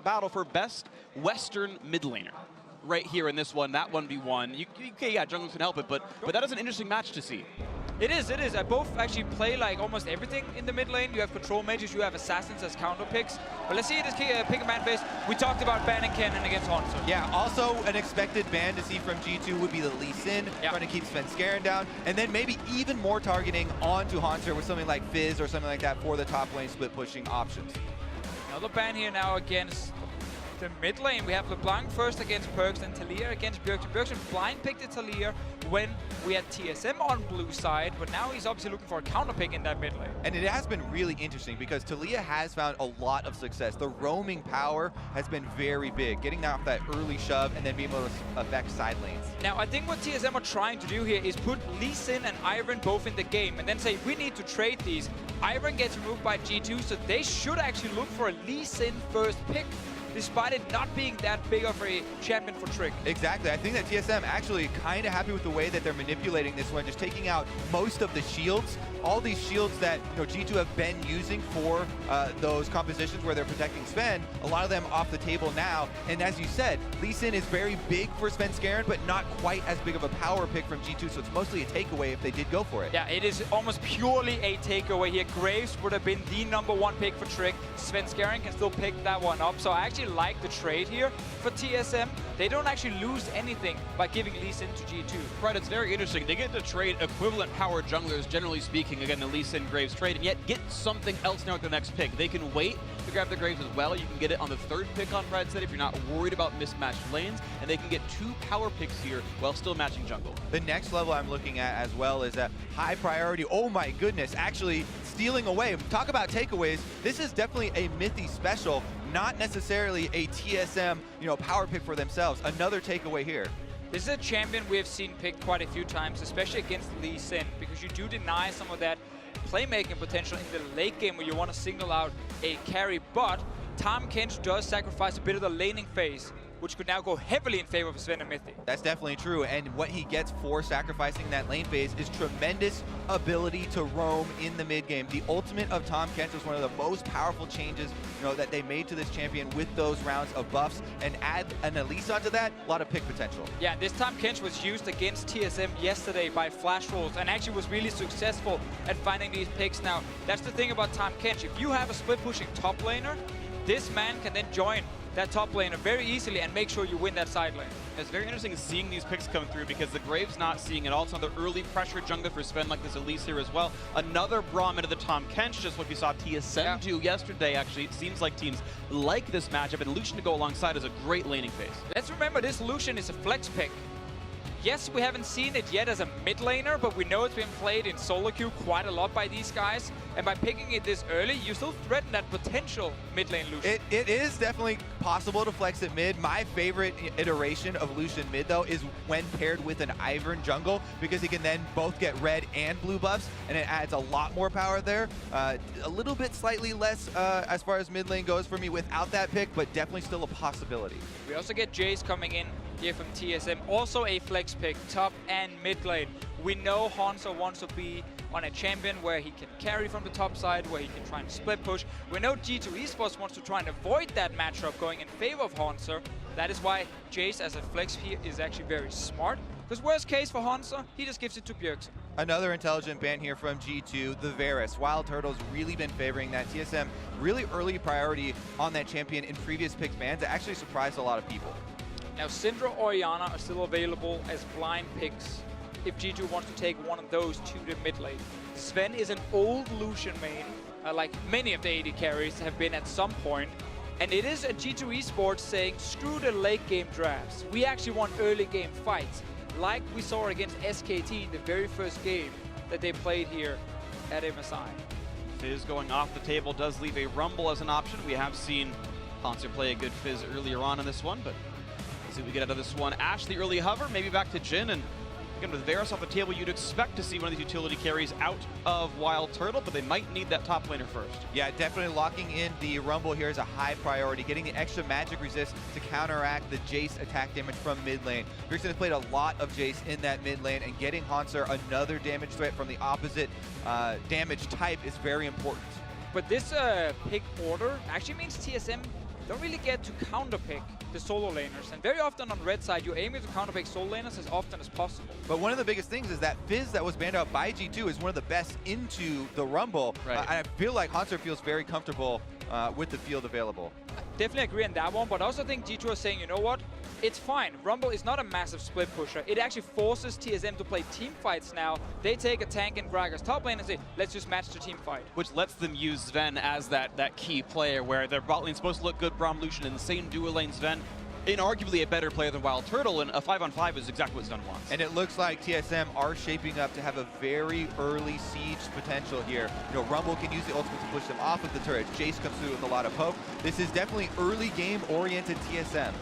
battle for best Western mid laner. Right here in this one, that 1v1. Okay, yeah, jungles can help it, but that is an interesting match to see. It is. Both actually play like almost everything in the mid lane. You have control mages, you have assassins as counter picks. But let's see this pick a man phase. We talked about banning Kennen against Hanzo. Yeah, also an expected ban to see from G2 would be the Lee Sin, trying to keep Svenskeren down. And then maybe even more targeting onto Hanzo with something like Fizz or something like that for the top lane split pushing options. Another ban here now against the mid lane. We have LeBlanc first against Perks, then Talia against Bjergsen. Bjergsen blind picked the Talia when we had TSM on blue side, but now he's obviously looking for a counter pick in that mid lane. And it has been really interesting because Talia has found a lot of success. The roaming power has been very big, getting off that early shove and then being able to affect side lanes. Now, I think what TSM are trying to do here is put Lee Sin and Ivern both in the game and then say, we need to trade these. Ivern gets removed by G2, so they should actually look for a Lee Sin first pick, despite it not being that big of a champion for Trick. Exactly. I think that TSM actually kind of happy with the way that they're manipulating this one, just taking out most of the shields. All these shields that G2 have been using for those compositions where they're protecting Sven, a lot of them off the table now. And as you said, Lee Sin is very big for Svenskeren, but not quite as big of a power pick from G2, so it's mostly a takeaway if they did go for it. Yeah, it is almost purely a takeaway here. Graves would have been the #1 pick for Trick. Svenskeren can still pick that one up, so I actually like the trade here for TSM. They don't actually lose anything by giving Lee Sin to G2. Right, it's very interesting. They get to trade equivalent power junglers, generally speaking, again, the Lee Sin Graves trade, and yet get something else now with the next pick. They can wait to grab the Graves as well. You can get it on the 3rd pick on Red Set if you're not worried about mismatched lanes, and they can get 2 power picks here while still matching jungle. The next level I'm looking at as well is a high priority. Oh my goodness, actually stealing away. Talk about takeaways. This is definitely a Mithy special, not necessarily a TSM, power pick for themselves. Another takeaway here. This is a champion we have seen picked quite a few times, especially against Lee Sin, because you do deny some of that playmaking potential in the late game where you want to single out a carry, but Tahm Kench does sacrifice a bit of the laning phase, which could now go heavily in favor of Sven and Mithy. That's definitely true, and what he gets for sacrificing that lane phase is tremendous ability to roam in the mid game. The ultimate of Tahm Kench was one of the most powerful changes that they made to this champion with those rounds of buffs, and add an Elise onto that, a lot of pick potential. Yeah, this Tahm Kench was used against TSM yesterday by Flash Rolls and actually was really successful at finding these picks. Now, that's the thing about Tahm Kench. If you have a split pushing top laner, this man can then join that top laner very easily and make sure you win that side lane. It's very interesting seeing these picks come through because the Graves not seeing it all. It's another early pressure jungler for Sven like this Elise here as well. Another Braum into the Tahm Kench, just what we saw TSM do yesterday actually. It seems like teams like this matchup, and Lucian to go alongside is a great laning phase. Let's remember this Lucian is a flex pick. Yes, we haven't seen it yet as a mid laner, but we know it's been played in solo queue quite a lot by these guys. And by picking it this early, you still threaten that potential mid lane Lucian. It is definitely possible to flex it mid. My favorite iteration of Lucian mid, though, is when paired with an Ivern jungle, because he can then both get red and blue buffs, and it adds a lot more power there. A little bit slightly less as far as mid lane goes for me without that pick, but definitely still a possibility. We also get Jace coming in here from TSM, also a flex pick, top and mid lane. We know Hanzo wants to be on a champion where he can carry from the top side, where he can try and split push. We know G2 Esports wants to try and avoid that matchup going in favor of Hanzo. That is why Jace as a flex here is actually very smart, because worst case for Hanzo, he just gives it to Bjergsen. Another intelligent ban here from G2, the Varus. Wild Turtle's really been favoring that. TSM really early priority on that champion in previous picked bans. It actually surprised a lot of people. Now, Syndra or Orianna are still available as blind picks if G2 wants to take one of those to the mid lane. Sven is an old Lucian main, like many of the AD carries have been at some point. And it is a G2 Esports saying, screw the late game drafts. We actually want early game fights, like we saw against SKT in the very first game that they played here at MSI. Fizz going off the table does leave a Rumble as an option. We have seen Hanzo play a good Fizz earlier on in this one, but see what we get out of this one. Ash, the early hover, maybe back to Jhin, and again with Varus off the table, you'd expect to see one of these utility carries out of Wild Turtle, but they might need that top laner first. Yeah, definitely locking in the Rumble here is a high priority. Getting the extra magic resist to counteract the Jace attack damage from mid lane. Bjergsen has played a lot of Jace in that mid lane, and getting Hanzo another damage threat from the opposite damage type is very important. But this pick order actually means TSM don't really get to counterpick the solo laners. And very often on red side, you're aiming to counterpick solo laners as often as possible. But one of the biggest things is that Fizz that was banned out by G2 is one of the best into the Rumble. Right. I feel like Hanser feels very comfortable with the field available. I definitely agree on that one, but I also think G2 are saying, you know what? It's fine. Rumble is not a massive split pusher. It actually forces TSM to play team fights now. They take a tank in Gragas top lane and say, let's just match the team fight. Which lets them use Sven as that key player where their bot lane's supposed to look good, Braum, Lucian, insane dual lane Sven. Inarguably a better player than Wild Turtle, and a 5-on-5 is exactly what Sven wants. And it looks like TSM are shaping up to have a very early siege potential here. You know, Rumble can use the ultimate to push them off of the turret. Jace comes through with a lot of poke. This is definitely early game oriented TSM.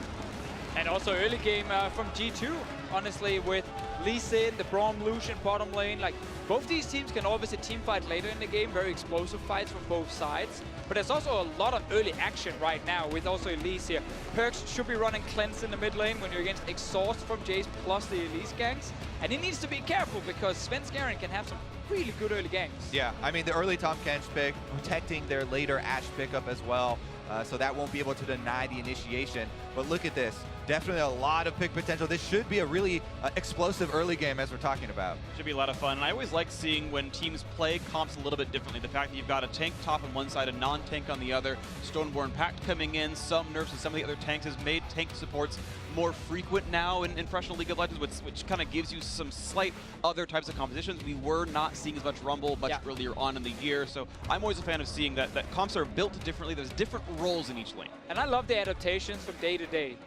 And also early game from G2, honestly, with Lee Sin, the Braum, Lucian, bottom lane. Like, both these teams can obviously team fight later in the game, very explosive fights from both sides. But there's also a lot of early action right now with also Elise here. Perkz should be running Cleanse in the mid lane when you're against Exhaust from Jace plus the Elise ganks. And he needs to be careful because Svenskeren can have some really good early games. Yeah, I mean, the early Tahm Kench pick, protecting their later Ashe pickup as well. So that won't be able to deny the initiation. But look at this. Definitely a lot of pick potential. This should be a really explosive early game as we're talking about. Should be a lot of fun. And I always like seeing when teams play comps a little bit differently. The fact that you've got a tank top on one side, a non-tank on the other, Stoneborn Pact coming in, some nerfs and some of the other tanks has made tank supports more frequent now in Professional League of Legends, which kind of gives you some slight other types of compositions. We were not seeing as much Rumble much earlier on in the year, so I'm always a fan of seeing that comps are built differently. There's different roles in each lane. And I love the adaptations from day to day.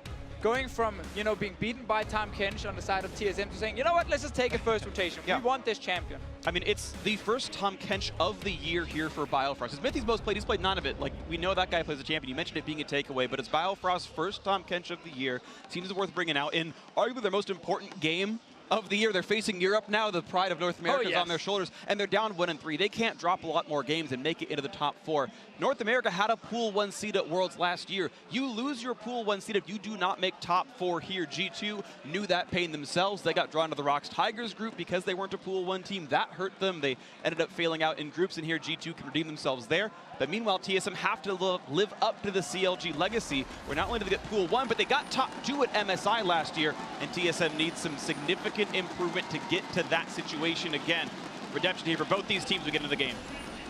Going from, you know, being beaten by Tahm Kench on the side of TSM to saying, you know what, let's just take a first rotation. We want this champion. I mean, it's the first Tahm Kench of the year here for Biofrost. It's Mythi's most played. He's played none of it. Like, we know that guy plays a champion. You mentioned it being a takeaway, but it's Biofrost's first Tahm Kench of the year. Seems worth bringing out in arguably their most important game of the year. They're facing Europe now. The pride of North America is on their shoulders, and they're down 1-3. They can't drop a lot more games and make it into the top 4. North America had a Pool 1 seed at Worlds last year. You lose your Pool 1 seed if you do not make top 4 here. G2 knew that pain themselves. They got drawn to the Rocks Tigers group because they weren't a Pool 1 team. That hurt them. They ended up failing out in groups, and here G2 can redeem themselves there. But meanwhile, TSM have to live up to the CLG legacy, where not only did they get Pool 1, but they got top 2 at MSI last year, and TSM needs some significant improvement to get to that situation again. Redemption here for both these teams to get into the game.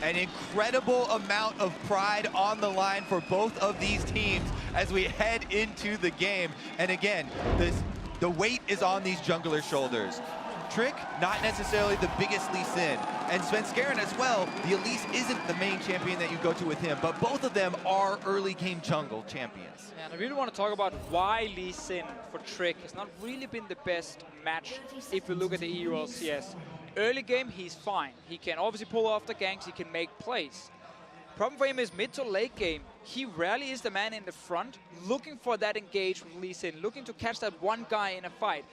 An incredible amount of pride on the line for both of these teams as we head into the game. And again, the weight is on these junglers' shoulders. Trick, not necessarily the biggest Lee Sin. And Svenskeren as well, the Elise isn't the main champion that you go to with him, but both of them are early game jungle champions. And I really want to talk about why Lee Sin for Trick has not really been the best match if you look at the EU LCS. Early game, he's fine. He can obviously pull off the ganks, he can make plays. Problem for him is mid to late game, he rarely is the man in the front, looking for that engage from Lee Sin, looking to catch that one guy in a fight.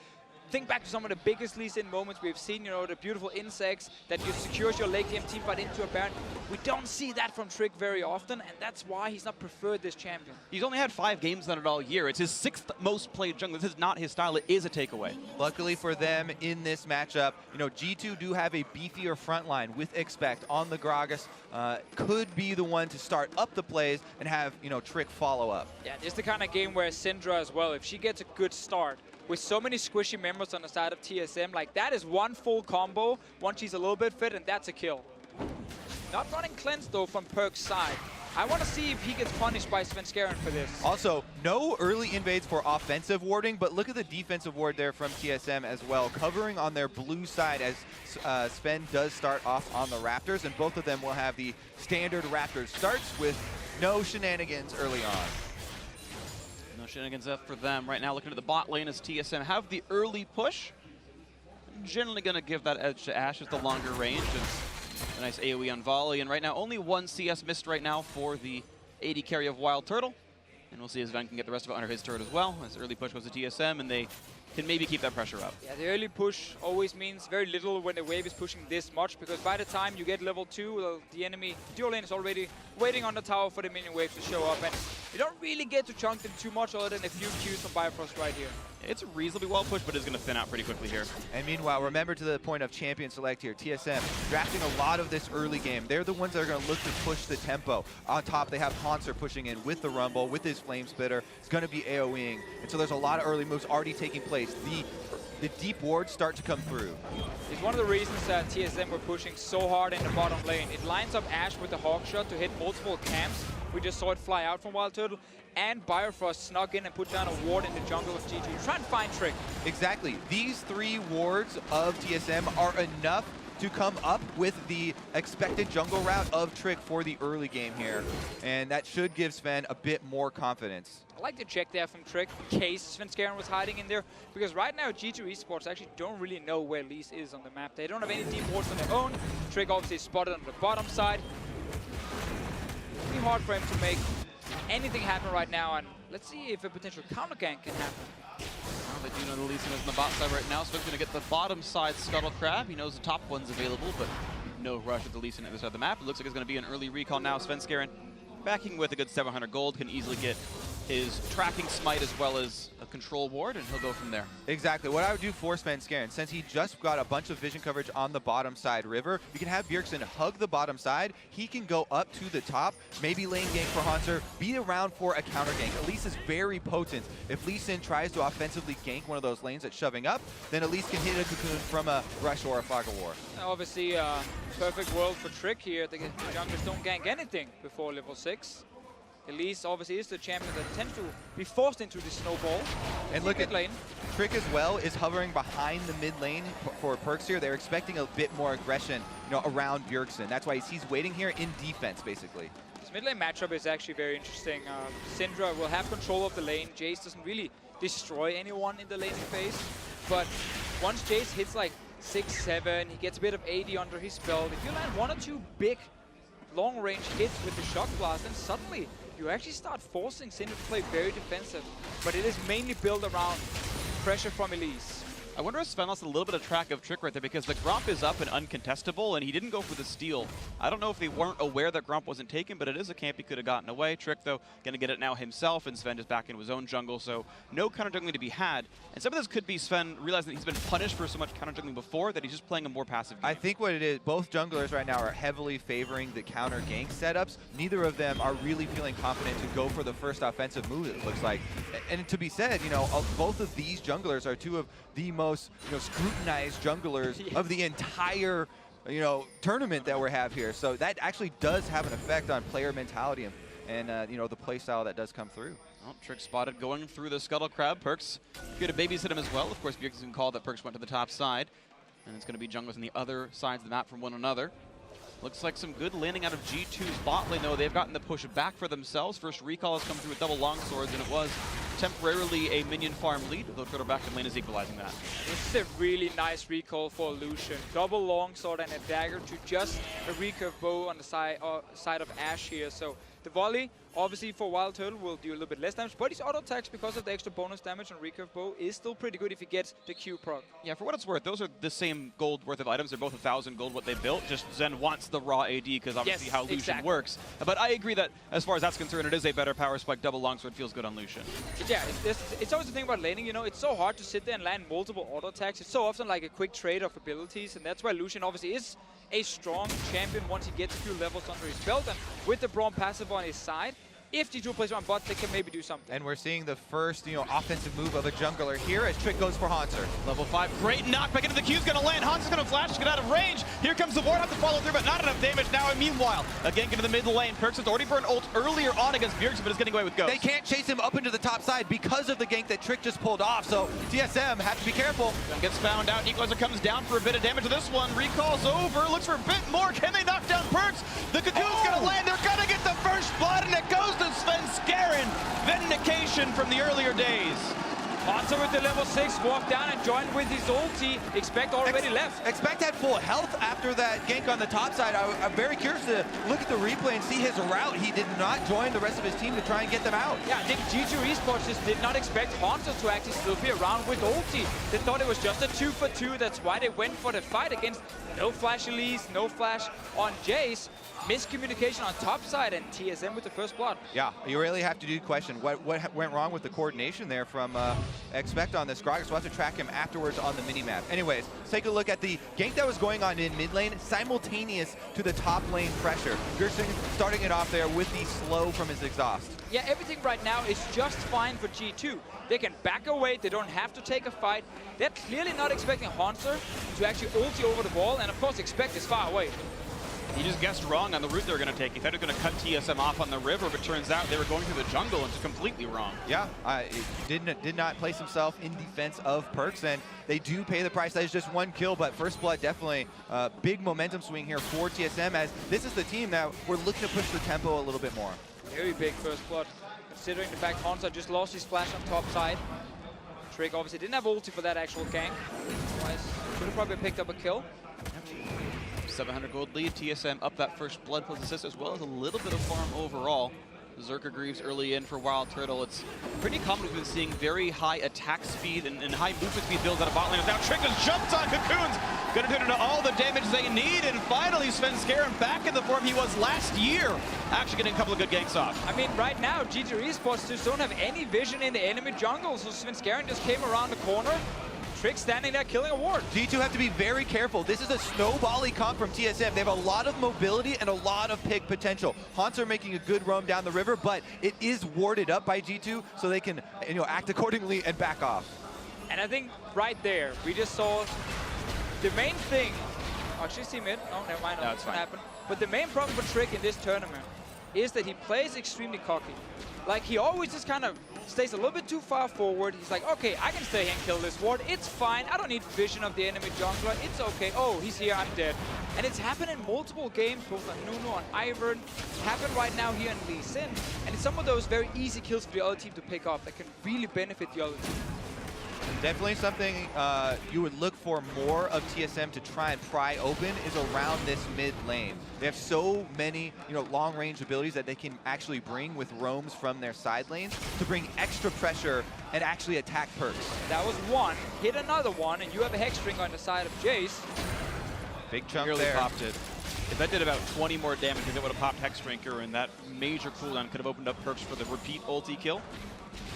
Think back to some of the biggest Lee Sin moments we've seen, you know, the beautiful insects that you secures your late game team fight into a Baron. We don't see that from Trick very often, and that's why he's not preferred this champion. He's only had 5 games on it all year. It's his 6th most played jungler. This is not his style. It is a takeaway. Luckily for them in this matchup, you know, G2 do have a beefier front line with Expect on the Gragas. Could be the one to start up the plays and have, you know, Trick follow up. Yeah, this is the kind of game where Syndra as well, if she gets a good start, with so many squishy members on the side of TSM, like that is one full combo, once she's a little bit fit, and that's a kill. Not running Cleanse though from Perk's side. I want to see if he gets punished by Svenskeren for this. Also, no early invades for offensive warding, but look at the defensive ward there from TSM as well, covering on their blue side as Sven does start off on the Raptors, and both of them will have the standard Raptors starts with no shenanigans early on. No shenanigans up for them. Right now, looking at the bot lane as TSM have the early push. I'm generally going to give that edge to Ashe as the longer range. And a nice AoE on volley. And right now, only 1 CS missed right now for the AD carry of Wild Turtle. And we'll see if Sven can get the rest of it under his turret as well. As early push goes to TSM, and they can maybe keep that pressure up. Yeah, the early push always means very little when the wave is pushing this much, because by the time you get level 2, the enemy dual lane is already waiting on the tower for the minion wave to show up, and you don't really get to chunk them too much other than a few Qs from Bifrost right here. It's reasonably well pushed, but it's going to thin out pretty quickly here. And meanwhile, remember to the point of champion select here, TSM drafting a lot of this early game. They're the ones that are going to look to push the tempo. On top, they have Hanser pushing in with the Rumble, with his Flame Spitter. It's going to be AoEing. And so there's a lot of early moves already taking place. The deep wards start to come through. It's one of the reasons that TSM were pushing so hard in the bottom lane. It lines up Ashe with the Hawk Shot to hit multiple camps. We just saw it fly out from Wild Turtle. And Bifrost snuck in and put down a ward in the jungle of G2. Try and find Trick. Exactly. These 3 wards of TSM are enough to come up with the expected jungle route of Trick for the early game here. And that should give Sven a bit more confidence. I like to check there from Trick in case Svenskeren was hiding in there, because right now G2 Esports actually don't really know where Lise is on the map. They don't have any deep wards on their own. Trick obviously is spotted on the bottom side. It's pretty hard for him to make anything happen right now, and let's see if a potential counter gank can happen. Well, they do know the Lee Sin is on the bot side right now, so he's going to get the bottom side Scuttle Crab. He knows the top one's available, but no rush with the Lee Sin at this side of the map. It looks like it's going to be an early recall now. Svenskeren backing with a good 700 gold, can easily get his tracking smite as well as a control ward, and he'll go from there. Exactly. What I would do for Svenskeren, since he just got a bunch of vision coverage on the bottom side river, you can have Bjergsen hug the bottom side. He can go up to the top, maybe lane gank for Hanser, be around for a counter gank. Elise is very potent. If Lee Sin tries to offensively gank one of those lanes that's shoving up, then Elise can hit a cocoon from a rush or a fog of war. Obviously, perfect world for Trick here. The junglers don't gank anything before level 6. Elise obviously is the champion that tends to be forced into the snowball. And look at lane. Trick as well is hovering behind the mid lane for Perks here. They're expecting a bit more aggression, around Bjergsen. That's why he's waiting here in defense, basically. This mid lane matchup is actually very interesting. Syndra will have control of the lane. Jace doesn't really destroy anyone in the laning phase, but once Jace hits like 6-7, he gets a bit of AD under his belt. If you land 1 or 2 big long-range hits with the Shock Blast, then suddenly you actually start forcing Syndra to play very defensive, but it is mainly built around pressure from Elise. I wonder if Sven lost a little bit of track of Trick right there, because the Gromp is up and uncontestable, and he didn't go for the steal. I don't know if they weren't aware that Gromp wasn't taken, but it is a camp he could have gotten away. Trick, though, going to get it now himself, and Sven just back into his own jungle, so no counter-jungling to be had. And some of this could be Sven realizing that he's been punished for so much counter-jungling before that he's just playing a more passive game. I think what it is, both junglers right now are heavily favoring the counter gank setups. Neither of them are really feeling confident to go for the first offensive move, it looks like. And to be said, both of these junglers are 2 of the most scrutinized junglers of the entire tournament that we have here. So that actually does have an effect on player mentality and the play style that does come through. Well, Trick spotted going through the Scuttle Crab. Perks here to babysit him as well. Of course, Bjergsen called that Perks went to the top side, and it's going to be junglers on the other sides of the map from one another. Looks like some good landing out of G2's bot lane, though. They've gotten the push back for themselves. First recall has come through with double longswords, and it was temporarily a minion farm lead, though Turtle back in lane is equalizing that. This is a really nice recall for Lucian. Double longsword and a dagger to just a recurve bow on the side of Ashe here. So the volley, obviously for Wild Turtle, will do a little bit less damage, but his auto attacks, because of the extra bonus damage on recurve bow, is still pretty good if he gets the Q proc. Yeah, for what it's worth, those are the same gold worth of items. They're both 1,000 gold what they built. Just Zen wants the raw AD because obviously how Lucian works. But I agree that as far as that's concerned, it is a better power spike. Double longsword feels good on Lucian. Yeah, it's always the thing about laning, it's so hard to sit there and land multiple auto attacks. It's so often like a quick trade of abilities, and that's why Lucian obviously is a strong champion once he gets a few levels under his belt, and with the Braum passive on his side, if G2 plays on bot, they can maybe do something. And we're seeing the first, offensive move of a jungler here as Trick goes for Hanser. Level 5, great knockback into the Q's going to land. Hanser's going to flash to get out of range. Here comes the ward, have to follow through, but not enough damage now. And meanwhile, again, into the mid lane. Perks has already burned ult earlier on against Bjergsen, but is getting away with Ghost. They can't chase him up into the top side because of the gank that Trick just pulled off, so TSM have to be careful. Gets found out. Equalizer comes down for a bit of damage to this one. Recall's over, looks for a bit more. Can they knock down Perks? The Cocoon's going to land. They're going to get the first blood, and it goes to Svenskeren. Vindication from the earlier days. Hansa with the level 6 walked down and joined with his ulti. Expect already left. Expect had full health after that gank on the top side. I'm very curious to look at the replay and see his route. He did not join the rest of his team to try and get them out. Yeah, I think G2 Esports just did not expect Hansa to actually still be around with ulti. They thought it was just a 2-for-2. That's why they went for the fight against no flash Elise, no flash on Jace. Miscommunication on top side and TSM with the first blood. Yeah, you really have to question what went wrong with the coordination there from Expect on this. Gragas will have to track him afterwards on the minimap. Anyways, let's take a look at the gank that was going on in mid lane, simultaneous to the top lane pressure. Gerson starting it off there with the slow from his exhaust. Yeah, everything right now is just fine for G2. They can back away, they don't have to take a fight. They're clearly not expecting Hanser to actually ulti over the wall, and of course Expect is far away. He just guessed wrong on the route they were going to take. He thought he was going to cut TSM off on the river, but turns out they were going through the jungle and just completely wrong. Yeah, did not place himself in defense of Perks, and they do pay the price. That is just one kill, but first blood definitely a big momentum swing here for TSM, as this is the team that we're looking to push the tempo a little bit more. Very big first blood, considering the fact Hansa just lost his flash on top side. Trick obviously didn't have ulti for that actual gank. Otherwise, could have probably picked up a kill. 700 gold lead. TSM up that first blood plus assist, as well as a little bit of farm overall. Zerker Greaves early in for Wild Turtle. It's pretty common we've been seeing very high attack speed and high movement speed builds out of bot laners. Now Trick has jumped on Cocoons, gonna turn into all the damage they need, and finally Svenskeren back in the form he was last year, actually getting a couple of good ganks off. I mean, right now, G2 Esports just don't have any vision in the enemy jungle, so Svenskeren just came around the corner. Trick standing there killing a ward. G2 have to be very careful. This is a snowbally comp from TSM. They have a lot of mobility and a lot of pick potential. Haunts are making a good roam down the river, but it is warded up by G2, so they can act accordingly and back off. And I think right there, we just saw the main thing. Actually, see mid. No, never mind. That's gonna happen. But the main problem for Trick in this tournament is that he plays extremely cocky. Like, he always just kind of stays a little bit too far forward. He's like, okay, I can stay here and kill this ward. It's fine. I don't need vision of the enemy jungler. It's okay. Oh, he's here. I'm dead. And it's happened in multiple games, both on Nuno, on Ivern. It's happened right now here in Lee Sin. And it's some of those very easy kills for the other team to pick up that can really benefit the other team. Definitely something you would look for more of TSM to try and pry open is around this mid lane. They have so many, long-range abilities that they can actually bring with roams from their side lanes to bring extra pressure and actually attack Perks. That was one. Hit another one, and you have a Hexstring on the side of Jace. Big chunk Nearly there. popped it. If that did about 20 more damage, it would have popped Hexdrinker, and that major cooldown could have opened up Perks for the repeat ulti kill.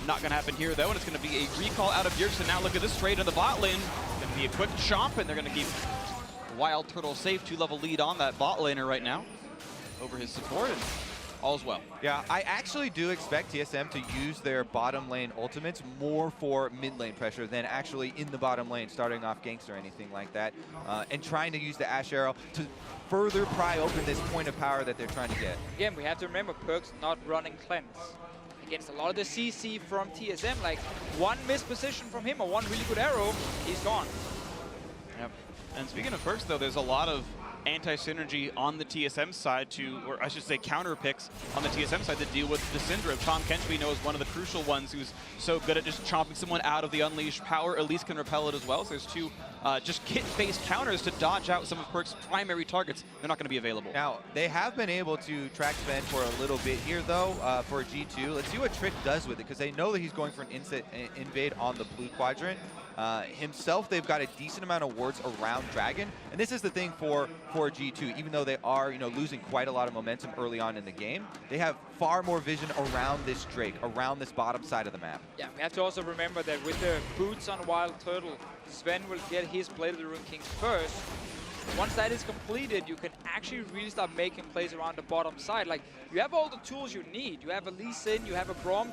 Not going to happen here, though, and it's going to be a recall out of Bjergsen. Now look at this trade in the bot lane. Going to be a quick chomp, and they're going to keep Wild Turtle safe. 2-level lead on that bot laner right now over his support, and all's well. Yeah, I actually do expect TSM to use their bottom lane ultimates more for mid lane pressure than actually in the bottom lane starting off ganks or anything like that, and trying to use the Ash Arrow to further pry open this point of power that they're trying to get. Again, we have to remember Perks not running cleanse. Against a lot of the CC from TSM, like one missed position from him or one really good arrow, he's gone. Yep. And speaking of Perks, though, there's a lot of anti-synergy on the TSM side or I should say counter picks on the TSM side to deal with the Syndra. Tom Kench, we know, is one of the crucial ones who's so good at just chomping someone out of the unleashed power. Elise can repel it as well, so there's two just kit-based counters to dodge out some of Perk's primary targets. They're not going to be available. Now, they have been able to track Sven for a little bit here, though, for G2. Let's see what Trick does with it, because they know that he's going for an invade on the blue quadrant. Himself, they've got a decent amount of wards around Dragon, and this is the thing for G2. Even though they are, losing quite a lot of momentum early on in the game, they have far more vision around this Drake, around this bottom side of the map. Yeah, we have to also remember that with the boots on Wild Turtle, Sven will get his Blade of the Rune King first. Once that is completed, you can actually really start making plays around the bottom side. Like, you have all the tools you need. You have a Lee Sin, you have a Braum.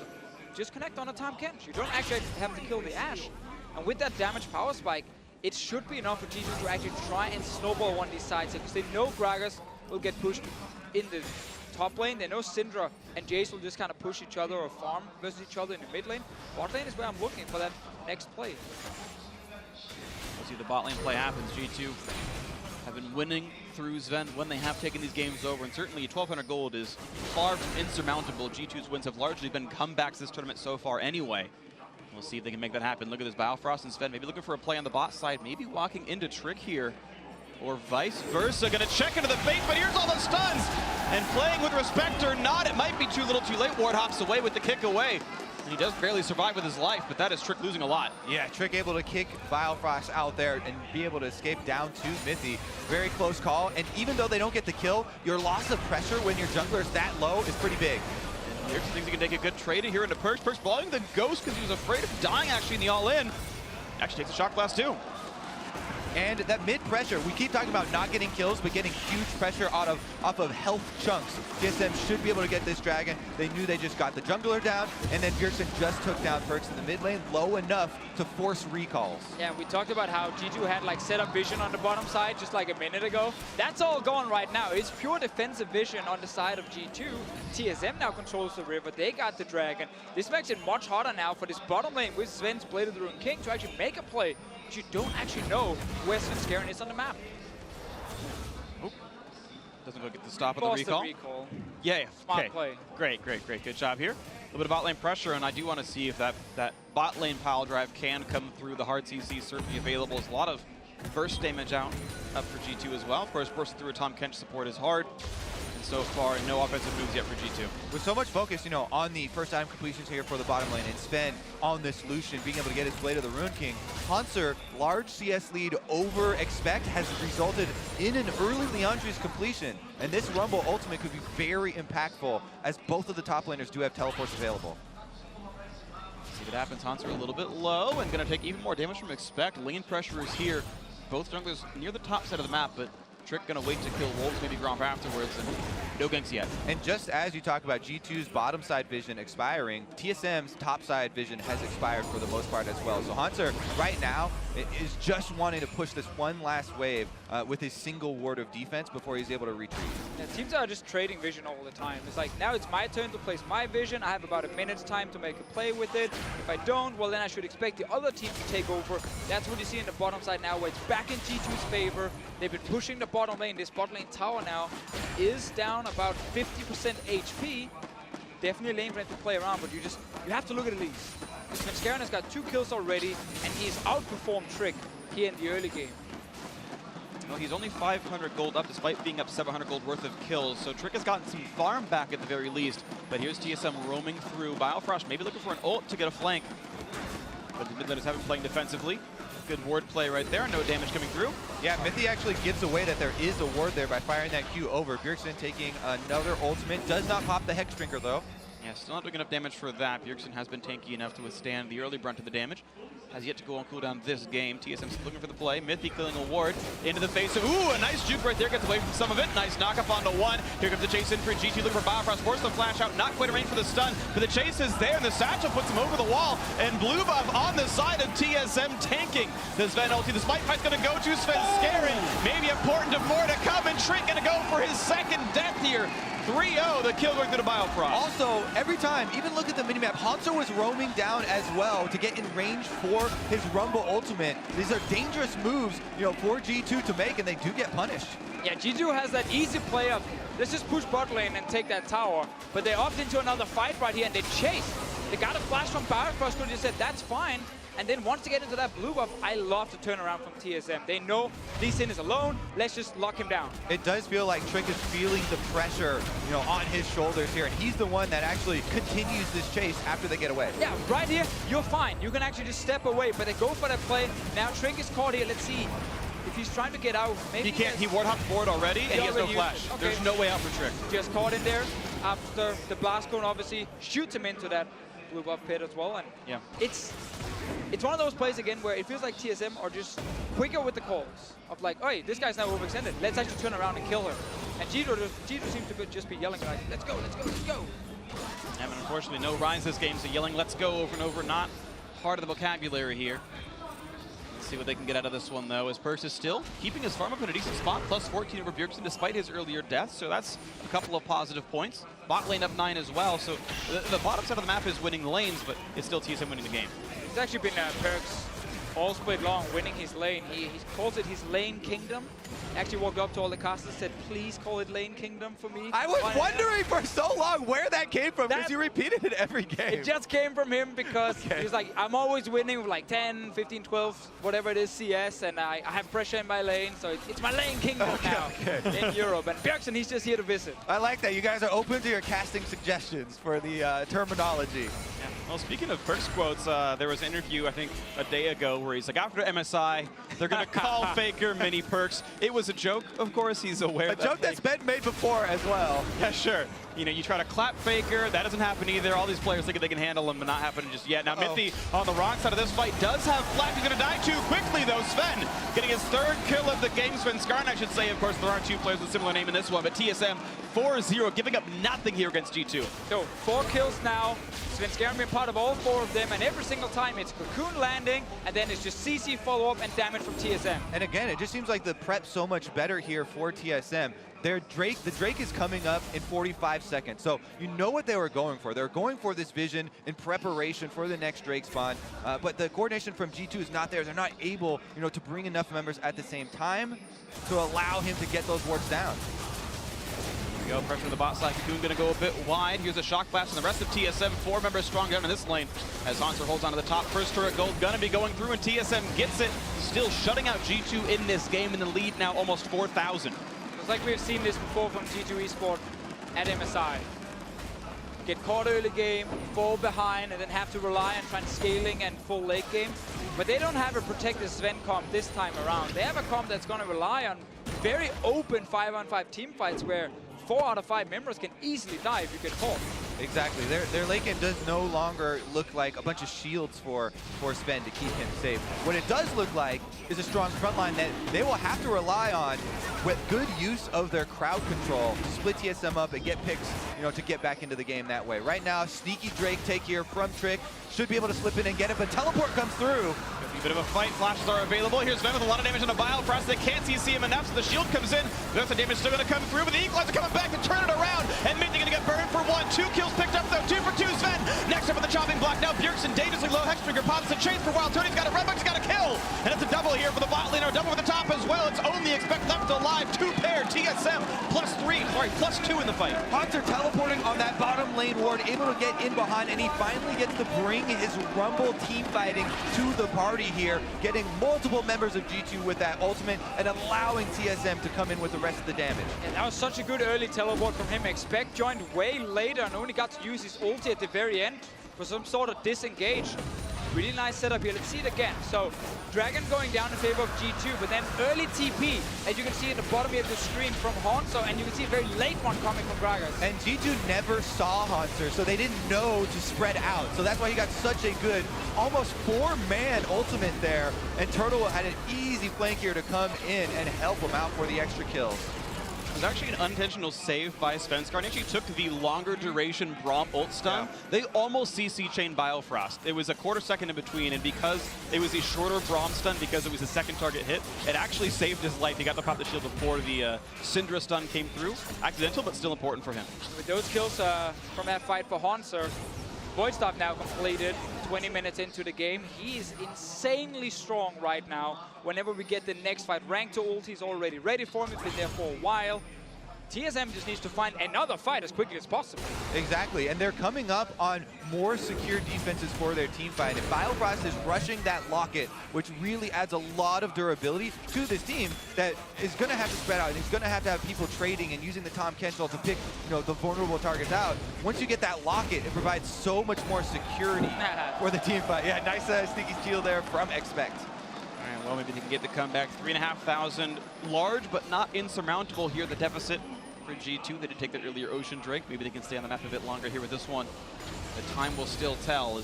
Just connect on a Tom Kench. You don't actually have to kill the Ashe. And with that damage power spike, it should be enough for G2 to actually try and snowball one of these sides, because they know Gragas will get pushed in the top lane. They know Syndra and Jace will just kind of push each other or farm versus each other in the mid lane. Bot lane is where I'm looking for that next play. We'll see the bot lane play happens. G2 have been winning through Sven when they have taken these games over, and certainly 1,200 gold is far from insurmountable. G2's wins have largely been comebacks this tournament so far anyway. We'll see if they can make that happen. Look at this, Biofrost and Sven maybe looking for a play on the bot side, maybe walking into Trick here, or vice versa. Gonna check into the bait, but here's all the stuns! And playing with respect or not, it might be too little too late. Ward hops away with the kick away. And he does barely survive with his life, but that is Trick losing a lot. Yeah, Trick able to kick Biofrost out there and be able to escape down to Mithy. Very close call, and even though they don't get the kill, your loss of pressure when your jungler is that low is pretty big. Here's thinks he can take a good trade here into Perkz. Perkz blowing the ghost because he was afraid of dying actually in the all-in. Actually takes a shot glass too. And that mid pressure, we keep talking about not getting kills, but getting huge pressure off of health chunks. TSM should be able to get this dragon. They knew they just got the jungler down, and then Bjergsen just took down Perkz in the mid lane low enough to force recalls. Yeah, we talked about how G2 had like setup vision on the bottom side just like a minute ago. That's all gone right now. It's pure defensive vision on the side of G2. TSM now controls the river. They got the dragon. This makes it much harder now for this bottom lane with Sven's Blade of the Ruined King to actually make a play. You don't actually know where Svenskeren is on the map. Oh, doesn't go get the stop of the recall. Yeah, Smart okay. play. Great. Good job here. A little bit of bot lane pressure, and I do want to see if that bot lane pile drive can come through. The hard CC certainly available. There's a lot of burst damage up for G2 as well. Of course, bursting through a Tom Kench support is hard. So far, no offensive moves yet for G2. With so much focus, on the first time completions here for the bottom lane, and Sven on this Lucian being able to get his Blade of the Ruined King, Hanser, large CS lead over expect has resulted in an early Leandri's completion. And this Rumble ultimate could be very impactful as both of the top laners do have teleports available. See what happens. Hanser a little bit low and going to take even more damage from expect. Lane pressure is here. Both junglers near the top side of the map, but Trick gonna wait to kill Wolves, maybe Gromp afterwards, and no ganks yet. And just as you talk about G2's bottom side vision expiring, TSM's top side vision has expired for the most part as well. So Hanser right now is just wanting to push this one last wave with his single ward of defense before he's able to retreat. Yeah, teams are just trading vision all the time. It's like, now it's my turn to place my vision. I have about a minute's time to make a play with it. If I don't, well then I should expect the other team to take over. That's what you see in the bottom side now, where it's back in G2's favor. They've been pushing the bottom lane. This bot lane tower now is down about 50% HP. Definitely a lane for them to play around, but you have to look at it least. Svenskeren has got 2 kills already, and he's outperformed Trick here in the early game. Well, he's only 500 gold up, despite being up 700 gold worth of kills. So Trick has gotten some farm back at the very least. But here's TSM roaming through. Biofrost maybe looking for an ult to get a flank. But the mid laners haven't playing defensively. Good ward play right there. No damage coming through. Yeah, Mithy actually gives away that there is a ward there by firing that Q over. Bjergsen taking another ultimate. Does not pop the Hex Drinker, though. Yeah, still not doing enough damage for that. Bjergsen has been tanky enough to withstand the early brunt of the damage. Has yet to go on cooldown this game. TSM's looking for the play. Mithy killing a ward into the face of, ooh, a nice juke right there. Gets away from some of it. Nice knock up onto one. Here comes the chase in for G2 looking for Biofrost. Force the flash out. Not quite a range for the stun, but the chase is there, and the satchel puts him over the wall. And Blue Buff on the side of TSM tanking the Sven ulti. The Smite Fight's going to go to Svenskeren. Maybe important to more to come, and Trick going to go for his second death here. 3-0, the kill going through the Biofrost. Also, every time, even look at the minimap, Hanser was roaming down as well to get in range for his Rumble ultimate. These are dangerous moves, for G2 to make, and they do get punished. Yeah, G2 has that easy play of, let's just push bot lane and take that tower. But they opt into another fight right here, and they chase. They got a flash from Biofrost, who just said, that's fine. And then once they get into that blue buff, I love to turn around from TSM. They know Lee Sin is alone. Let's just lock him down. It does feel like Trick is feeling the pressure, on his shoulders here. And he's the one that actually continues this chase after they get away. Yeah, right here, you're fine. You can actually just step away, but they go for that play. Now Trick is caught here. Let's see if he's trying to get out. Maybe he can't. He ward hopped forward already, and he has no flash. Okay. There's no way out for Trick. Just caught in there after the blast cone obviously shoots him into that blue buff pit as well. And yeah, it's one of those plays again where it feels like TSM are just quicker with the calls of like, oh, this guy's now overextended. Let's actually turn around and kill her. And G2 seems to just be yelling like, let's go, let's go, let's go. Yeah, but unfortunately, no Rhines this game, so yelling let's go over and over, not part of the vocabulary here. Let's see what they can get out of this one, though, as Perkz is still keeping his farm up in a decent spot, plus 14 over Bjergsen despite his earlier death, so that's a couple of positive points. Bot lane up 9 as well, so the bottom side of the map is winning the lanes, but it's still TSM winning the game. It's actually been Perkz all split long, winning his lane. He calls it his lane kingdom. Actually walked up to all the casters and said, please call it lane kingdom for me. I was wondering for so long where that came from, because you repeated it every game. It just came from him because he was like, I'm always winning with like 10, 15, 12, whatever it is, CS, and I have pressure in my lane, so it's my lane kingdom now in Europe. And Bjergsen, he's just here to visit. I like that. You guys are open to your casting suggestions for the terminology. Yeah. Well, speaking of Perks quotes, there was an interview, I think, a day ago where he's like, after MSI, they're going to call Faker mini Perks. It was a joke, of course. He's aware A joke that's been made before as well. Yeah, sure. You know, you try to clap Faker, that doesn't happen either. All these players think they can handle him, but not happening just yet. Now, Mithy on the wrong side of this fight does have Flash. He's going to die too quickly, though. Sven getting his third kill of the game. Sven Skarn, I should say. Of course, there are two players with a similar name in this one, but TSM 4-0, giving up nothing here against G2. So 4 kills now. Sven Skarn been part of all 4 of them, and every single time it's Cocoon landing, and then it's just CC follow-up and damage from TSM. And again, it just seems like the prep's so much better here for TSM. The Drake is coming up in 45 seconds, so you know what they were going for. They're going for this vision in preparation for the next Drake spawn, but the coordination from G2 is not there. They're not able, to bring enough members at the same time to allow him to get those wards down. Here we go, pressure on the bot side. Cocoon going to go a bit wide. Here's a shock blast, and the rest of TSM, 4 members strong down in this lane as Hanser holds onto the top. First turret gold going to be going through, and TSM gets it, still shutting out G2 in this game, in the lead now almost 4,000. It's like we've seen this before from G2 Esports at MSI. Get caught early game, fall behind, and then have to rely on trying scaling and full late game. But they don't have a protected Sven comp this time around. They have a comp that's going to rely on very open 5-on-5 team fights where 4 out of 5 members can easily die if you get caught. Exactly. Their late game does no longer look like a bunch of shields for Sven to keep him safe. What it does look like is a strong front line that they will have to rely on with good use of their crowd control to split TSM up and get picks, to get back into the game that way. Right now, sneaky Drake take here from Trick. Should be able to slip in and get it, but teleport comes through. A bit of a fight. Flashes are available. Here's Sven with a lot of damage on a Bile Frost. They can't see him enough, so the shield comes in. There's the damage still going to come through, but the Equalizer coming back to turn it around. And Mithy going to get burned for 1. 2 kills picked up, though. 2 for 2, Sven. Next up with the chopping block. Now Bjergsen dangerously low. Hextrigger pops the chains for a while. Tony's got a red box, got a kill. And it's a double here for the bot lane, or a double for the top as well. It's only expect left alive. 2 pair. TSM plus 2 in the fight. Hanser teleporting on that bottom lane ward, able to get in behind, and he finally gets to bring his Rumble team fighting to the party here, getting multiple members of G2 with that ultimate and allowing TSM to come in with the rest of the damage. And that was such a good early teleport from him. Expect joined way later and only got to use his ulti at the very end for some sort of disengage. Really nice setup here. Let's see it again. So Dragon going down in favor of G2, but then early TP, as you can see at the bottom of the screen from Hanser, and you can see a very late one coming from Gragas. And G2 never saw Hanser, so they didn't know to spread out. So that's why he got such a good, almost 4-man ultimate there. And Turtle had an easy flank here to come in and help him out for the extra kills. It was actually an unintentional save by Sven Skarn. He actually took the longer duration Braum ult stun. Yeah. They almost CC chain Biofrost. It was a quarter second in between, and because it was a shorter Braum stun, because it was a second target hit, it actually saved his life. He got to pop the shield before the Syndra stun came through. Accidental, but still important for him. With those kills from that fight for Hanser, Void Staff now completed, 20 minutes into the game. He is insanely strong right now. Whenever we get the next fight, rank to ult, he's already ready for him. He's been there for a while. TSM just needs to find another fight as quickly as possible. Exactly, and they're coming up on more secure defenses for their team fight. And Biofrost is rushing that locket, which really adds a lot of durability to this team that is going to have to spread out. And he's going to have people trading and using the Tom Kenchel to pick the vulnerable targets out. Once you get that locket, it provides so much more security for the team fight. Yeah, nice sneaky steal there from Expect. All right, well, maybe they can get the comeback. 3,500, large but not insurmountable here, the deficit for G2. They did take that earlier Ocean Drake. Maybe they can stay on the map a bit longer here with this one. The time will still tell.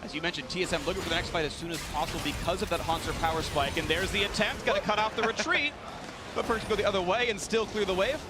As you mentioned, TSM looking for the next fight as soon as possible because of that Hanser power spike. And there's the attempt. Got to cut off the retreat. But Perks go the other way and still clear the wave.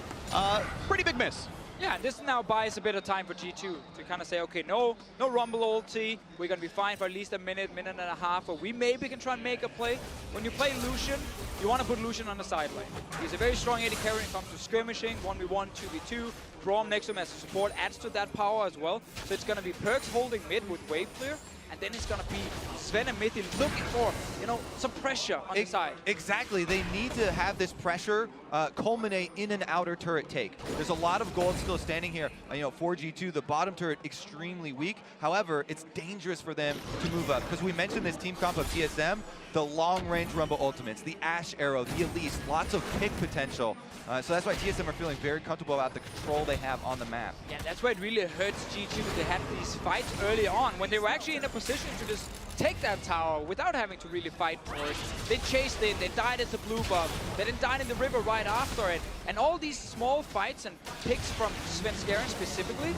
Pretty big miss. Yeah, this now buys a bit of time for G2 to kind of say, okay, no Rumble ulti. We're going to be fine for at least a minute and a half, or we maybe can try and make a play. When you play Lucian, you want to put Lucian on the side lane. He's a very strong AD carry when it comes to skirmishing, 1v1, 2v2. Braum next to him as a support adds to that power as well. So it's going to be Perks holding mid with wave clear, and then it's going to be Sven and Mithy looking for, you know, some pressure on the side. Exactly. They need to have this pressure culminate in an outer turret take. There's a lot of gold still standing here, you know, for G2. The bottom turret extremely weak. However, it's dangerous for them to move up because we mentioned this team comp of TSM, the long-range Rumble ultimates, the Ash Arrow, the Elise, lots of pick potential. So that's why TSM are feeling very comfortable about the control they have on the map. Yeah, that's why it really hurts G2. They had these fights early on when they were actually in a position to just take that tower without having to really fight for it. They chased it, they died at the blue buff, they then died in the river right after it. And all these small fights and picks from Svenskeren specifically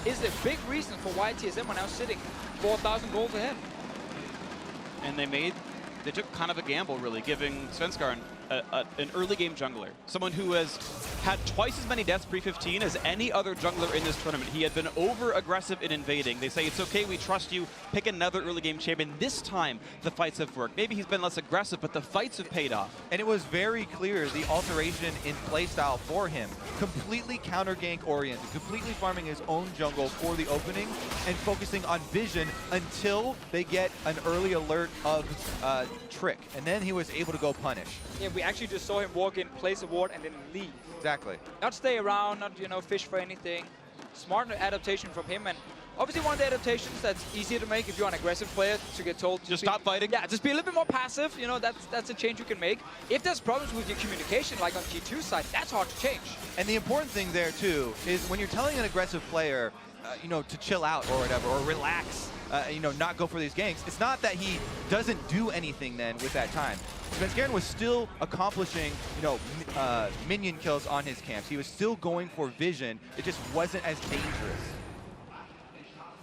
is the big reason for why TSM are now sitting 4,000 gold ahead. And they took kind of a gamble, really, giving Svenskeren an early game jungler. Someone who has had twice as many deaths pre-15 as any other jungler in this tournament. He had been over-aggressive in invading. They say, it's okay, we trust you, pick another early game champion. This time, the fights have worked. Maybe he's been less aggressive, but the fights have paid off. And it was very clear, the alteration in playstyle for him. Completely counter-gank oriented, completely farming his own jungle for the opening and focusing on vision until they get an early alert of Trick. And then he was able to go punish. Yeah, we actually just saw him walk in, place a ward, and then leave. Exactly. Not stay around, not, you know, fish for anything. Smart adaptation from him, and obviously one of the adaptations that's easier to make if you're an aggressive player to get told to just stop fighting. Yeah, just be a little bit more passive. You know, that's a change you can make. If there's problems with your communication, like on G2's side, that's hard to change. And the important thing there too is when you're telling an aggressive player, you know, to chill out or whatever, or relax, you know, not go for these ganks. It's not that he doesn't do anything then with that time. Svenskeren was still accomplishing, you know, minion kills on his camps. He was still going for vision. It just wasn't as dangerous.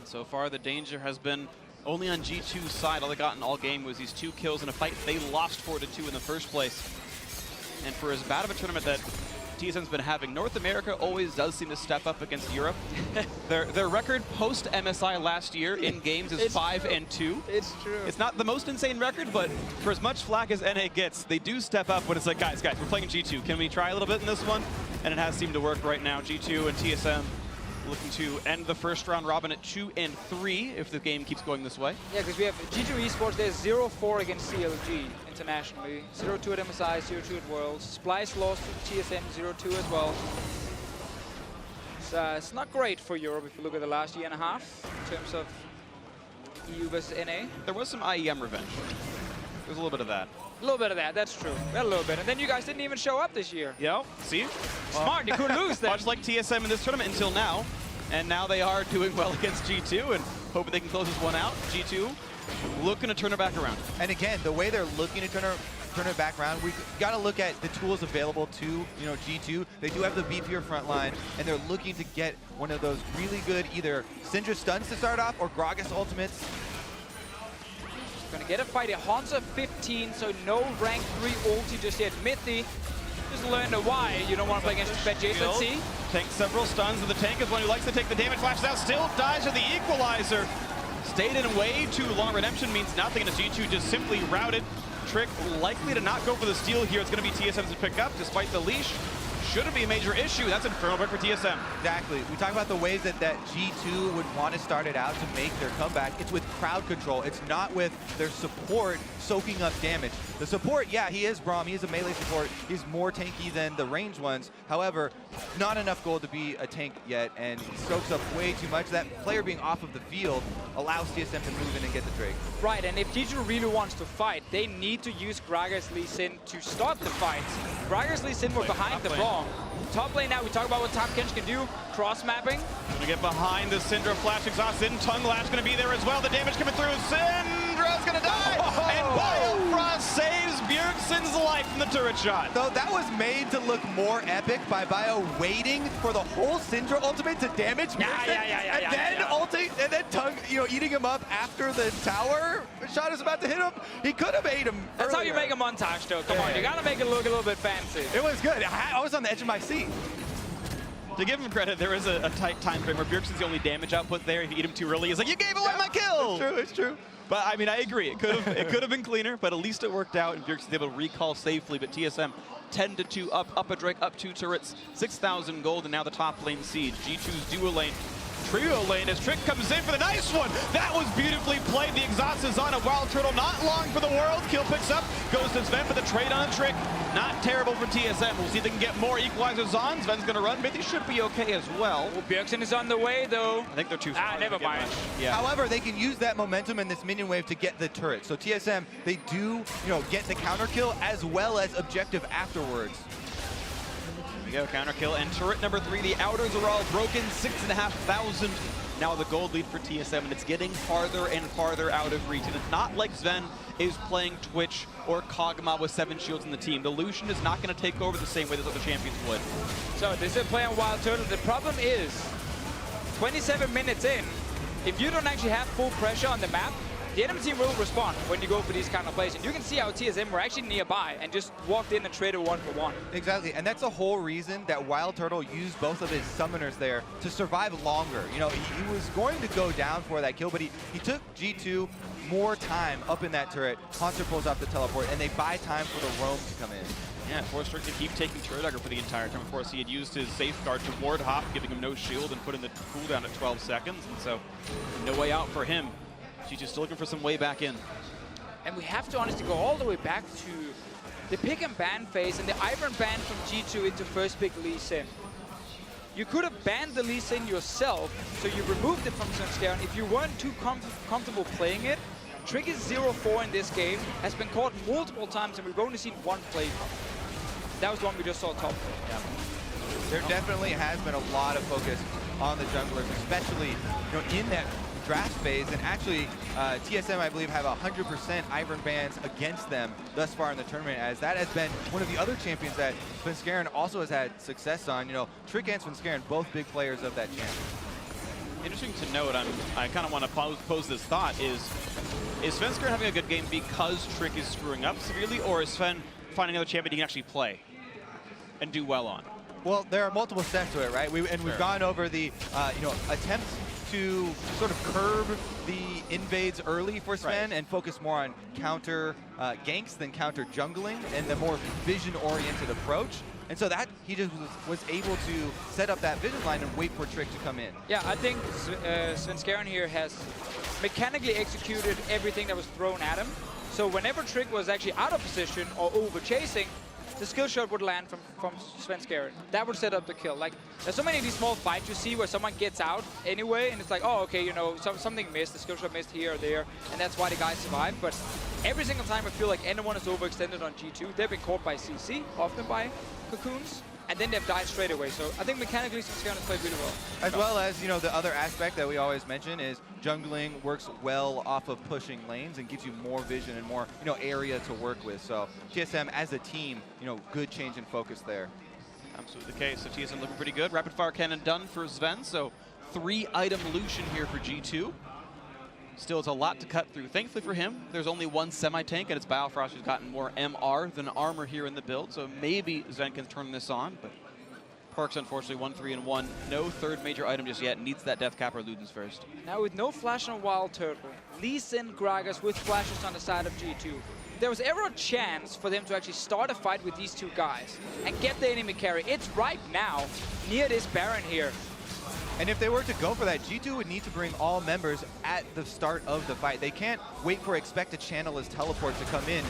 So far, the danger has been only on G2's side. All they got in all game was these 2 kills in a fight they lost 4-2 in the first place. And for as bad of a tournament that TSM's been having, North America always does seem to step up against Europe. Their record post MSI last year in games is 5-2. It's true. It's not the most insane record, but for as much flack as NA gets, they do step up when it's like, guys, we're playing G2. Can we try a little bit in this one? And it has seemed to work right now. G2 and TSM looking to end the first round robin at 2-3 if the game keeps going this way. Yeah, because we have G2 Esports, there's 0-4 against CLG internationally, 0-2 at MSI, 0-2 at Worlds. Splice lost to TSM, 0-2 as well. It's not great for Europe if you look at the last year and a half in terms of EU versus NA. There was some IEM revenge. There's a little bit of that. A little bit of that, that's true. We had a little bit. And then you guys didn't even show up this year. Yeah, see? Smart, you couldn't lose then. Much like TSM in this tournament until now. And now they are doing well against G2 and hoping they can close this one out. G2 looking to turn it back around. And again, the way they're looking to turn it back around, we've got to look at the tools available to, you know, G2. They do have the VP front line, and they're looking to get one of those really good either Syndra stuns to start off or Gragas ultimates. Gonna get a fight here. Hansa 15, so no rank 3 ulti just yet. Mithy just learned why you don't want to play against Ben Jason. Let's see. Takes several stuns, and the tank is one who likes to take the damage. Flashes out, still dies to the equalizer. Stayed in way too long. Redemption means nothing, and G2 just simply routed. Trick likely to not go for the steal here. It's going to be TSM's to pick up, despite the leash. Shouldn't be a major issue. That's Infernal Break for TSM. Exactly. We talk about the ways that G2 would want to start it out to make their comeback. It's with crowd control. It's not with their support soaking up damage. The support, yeah, he is Braum. He is a melee support. He's more tanky than the ranged ones. However, not enough gold to be a tank yet, and he soaks up way too much. That player being off of the field allows TSM to move in and get the Drake. Right, and if G2 really wants to fight, they need to use Gragas Lee Sin to start the fight. Gragas Lee Sin were behind the Braum. Top lane now, we talk about what Top Kench can do. Cross-mapping. Gonna get behind the Syndra flash exhaust. Then Tongue Lash gonna be there as well. The damage coming through. Syndra's gonna die! And Biofrost saves Bjergsen's life from the turret shot. So that was made to look more epic by Bio waiting for the whole Syndra ultimate to damage Bjergsen. And then Tongue, you know, eating him up after the tower shot is about to hit him. He could have ate him That's earlier. how you make a montage, though. Come on, you gotta make it look a little bit fancy. It was good. I was on the edge of my seat. To give him credit, there is a tight time frame where Bjergsen's the only damage output there. If you eat him too early, he's like, you gave away my kill! It's true, it's true. But I mean, I agree. It could have been cleaner, but at least it worked out, and Bjergsen's able to recall safely. But TSM 10-2 up a Drake, up 2 turrets, 6,000 gold, and now the top lane siege. G2's dual lane trio lane as Trick comes in for the nice one. That was beautifully played. The exhaust is on a Wild Turtle. Not long for the world. Kill picks up. Goes to Sven for the trade on a Trick. Not terrible for TSM. We'll see if they can get more equalizers on. Sven's going to run. Mithy should be okay as well. Well, Bjergsen is on the way, though. I think they're too far. Never mind. Yeah. However, they can use that momentum in this minion wave to get the turret. So TSM, they do, get the counter kill as well as objective afterwards. There we go, counter kill and turret number 3. The outers are all broken. 6,500. Now the gold lead for TSM, and it's getting farther and farther out of reach. And it's not like Sven is playing Twitch or Kog'Maw with 7 shields in the team. The Lucian is not going to take over the same way that other champions would. So this is playing Wild Turtle. The problem is, 27 minutes in, if you don't actually have full pressure on the map, the enemy team will respond when you go for these kind of plays. And you can see how TSM were actually nearby and just walked in and traded 1-for-1. Exactly, and that's the whole reason that Wild Turtle used both of his summoners there to survive longer. He was going to go down for that kill, but he took G2 more time up in that turret. Haunter pulls off the teleport, and they buy time for the roam to come in. Yeah, forced Trick to keep taking turret dagger for the entire time. Of course, he had used his safeguard to ward hop, giving him no shield and putting the cooldown at 12 seconds. And so, no way out for him. G2 still looking for some way back in. And we have to honestly go all the way back to the pick and ban phase and the Ivern ban from G2 into first pick Lee Sin. You could have banned the Lee Sin yourself, so you removed it from Svenskeren. If you weren't too comfortable playing it, Trick is 0-4 in this game, has been caught multiple times, and we've only seen one play. That was the one we just saw top. Yeah. There definitely has been a lot of focus on the junglers, especially in that draft phase, and actually TSM, I believe, have 100% Ivern bans against them thus far in the tournament, as that has been one of the other champions that Svenskeren also has had success on. Trick and Svenskeren, both big players of that champion. Interesting to note, I kind of want to pose this thought, is Svenskeren having a good game because Trick is screwing up severely, or is Sven finding another champion he can actually play and do well on? Well, there are multiple steps to it, right? We've gone over the attempts to sort of curb the invades early for Sven, and focus more on counter ganks than counter jungling and the more vision-oriented approach. And so that he just was able to set up that vision line and wait for Trick to come in. Yeah, I think Svenskeren here has mechanically executed everything that was thrown at him. So whenever Trick was actually out of position or over chasing, the skill shot would land from Svenskeren. That would set up the kill. Like, there's so many of these small fights you see where someone gets out anyway, and it's like, oh, okay, something missed, the skill shot missed here or there, and that's why the guys survived. But every single time I feel like anyone is overextended on G2, they've been caught by CC, often by Cocoons, and then they've died straight away. So I think mechanically Svenskeren has played really well. As well as, the other aspect that we always mention is jungling works well off of pushing lanes and gives you more vision and more, area to work with. So TSM as a team, good change in focus there. Absolutely the case. So TSM looking pretty good. Rapid fire cannon done for Sven. So 3-item Lucian here for G2. Still, it's a lot to cut through. Thankfully for him, there's only one semi-tank, and it's Biofrost who's gotten more MR than armor here in the build. So maybe Sven can turn this on, but Perks, unfortunately, 1-3-1. No third major item just yet. Needs that Death Cap or Ludens first. Now with no flash on Wild Turtle, Lee Sin, Gragas with flashes on the side of G2. If there was ever a chance for them to actually start a fight with these two guys and get the enemy carry, it's right now near this Baron here. And if they were to go for that, G2 would need to bring all members at the start of the fight. They can't wait for Expect to channel his teleport to come in.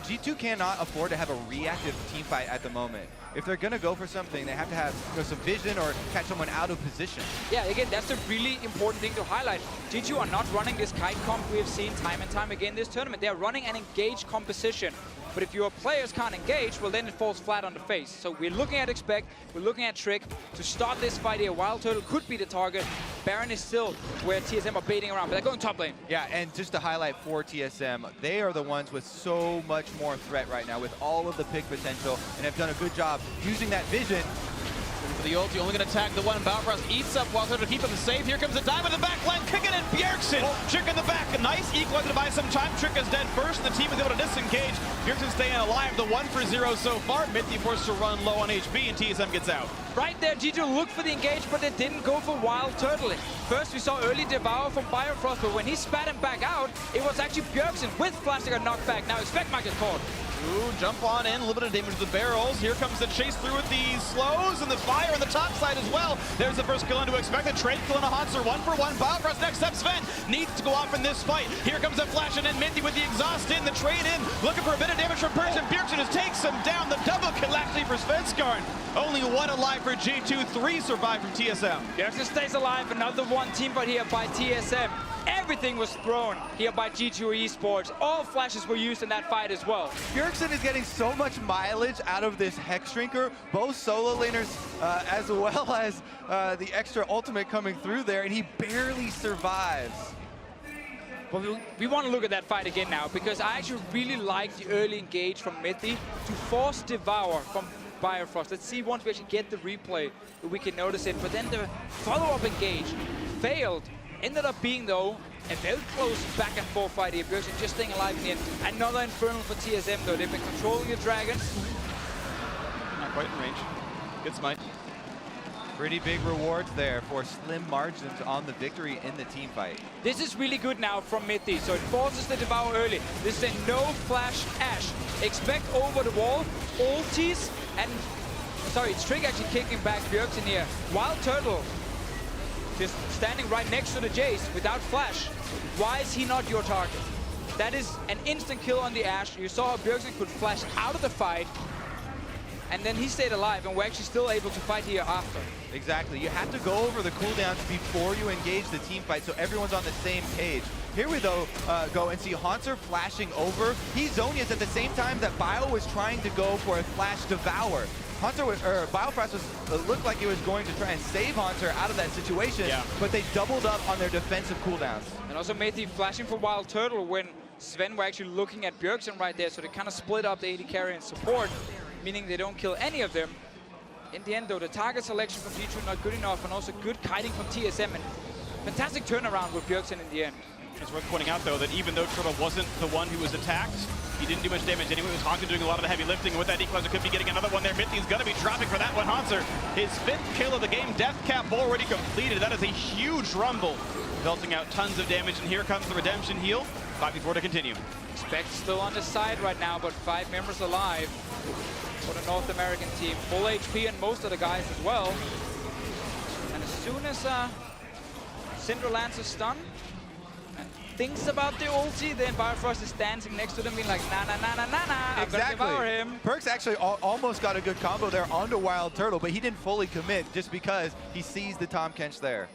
G2 cannot afford to have a reactive team fight at the moment. If they're going to go for something, they have to have some vision or catch someone out of position. Yeah, again, that's a really important thing to highlight. G2 are not running this kite comp we have seen time and time again this tournament. They're running an engaged composition. But if your players can't engage, well, then it falls flat on the face. So we're looking at Expect, we're looking at Trick. To start this fight here, Wild Turtle could be the target. Baron is still where TSM are baiting around, but they're going top lane. Yeah, and just to highlight for TSM, they are the ones with so much more threat right now with all of the pick potential, and have done a good job using that vision. For the ulti, only going to tag the one. Biofrost eats up Wild Turtle to keep him safe. Here comes the dive in the back line, kicking in Bjergsen. Trick in the back, a nice equalizer to buy some time. Trick is dead first, and the team is able to disengage. Bjergsen staying alive, the 1-for-0 so far. Mithy forced to run low on HP, and TSM gets out. Right there, G2 looked for the engage, but they didn't go for Wild Turtle. First, we saw early devour from Biofrost, but when he spat him back out, it was actually Bjergsen with Flash that got knocked back. Now Expect might get caught. Ooh, jump on in, a little bit of damage to the barrels. Here comes the chase through with the slows and the fire on the top side as well. There's the first kill into expect. The trade kill into Hanser, 1-for-1. Biofrost next step. Sven needs to go off in this fight. Here comes a flash and then Minty with the exhaust in, the trade in, looking for a bit of damage from Bjergsen. Bjergsen just takes him down. The double kill actually for Svenskarn. Only one alive for G2, 3 survive from TSM. Bjergsen stays alive, another one team fight here by TSM. Everything was thrown here by G2 Esports. All flashes were used in that fight as well. Bjergsen is getting so much mileage out of this Hex Shrinker, both solo laners as well as the extra ultimate coming through there, and he barely survives. Well, we want to look at that fight again now, because I actually really like the early engage from Mithy to force Devour from Biofrost. Let's see once we actually get the replay that we can notice it. But then the follow-up engage failed. Ended up being, though, a very close back and forth fight here. Bjergsen just staying alive in the end. Another Infernal for TSM, though. They've been controlling the Dragon. Not quite in range. Good smite. Pretty big rewards there for slim margins on the victory in the team fight. This is really good now from Mithy, so it forces the Devour early. This is a no flash Ash. Expect over the wall, ulties, and sorry, Trick actually kicking back Bjergsen here. Wild Turtle just standing right next to the Jace without flash. Why is he not your target? That is an instant kill on the Ash. You saw how Bjergsen could flash out of the fight, and then he stayed alive, and we're actually still able to fight here after. Exactly. You have to go over the cooldowns before you engage the team fight so everyone's on the same page. Here we go and see Hanser flashing over. He Zonias at the same time that Bio was trying to go for a flash Devour. Biofrost looked like he was going to try and save Hanser out of that situation, but they doubled up on their defensive cooldowns. And also Mithy flashing for Wild Turtle when Sven were actually looking at Bjergsen right there, so they kind of split up the AD carry and support, meaning they don't kill any of them. In the end, though, the target selection from G2 not good enough, and also good kiting from TSM, and fantastic turnaround with Bjergsen in the end. It's worth pointing out, though, that even though Turtle wasn't the one who was attacked, he didn't do much damage anyway. It was Hanser doing a lot of the heavy lifting, and with that equalizer could be getting another one there. Mithy's going to be dropping for that one. Hanser, his 5th kill of the game, death cap already completed. That is a huge rumble, belting out tons of damage, and here comes the redemption heal. 5v4 to continue. Expect still on the side right now, but 5 members alive for the North American team. Full HP and most of the guys as well. And as soon as Syndra lands a stun, and thinks about the ulti, then Biofrost is dancing next to them, being like, nah, nah, nah, nah, nah, nah. I'm gonna devour him. Perkz actually almost got a good combo there onto Wild Turtle, but he didn't fully commit just because he sees the Tahm Kench there.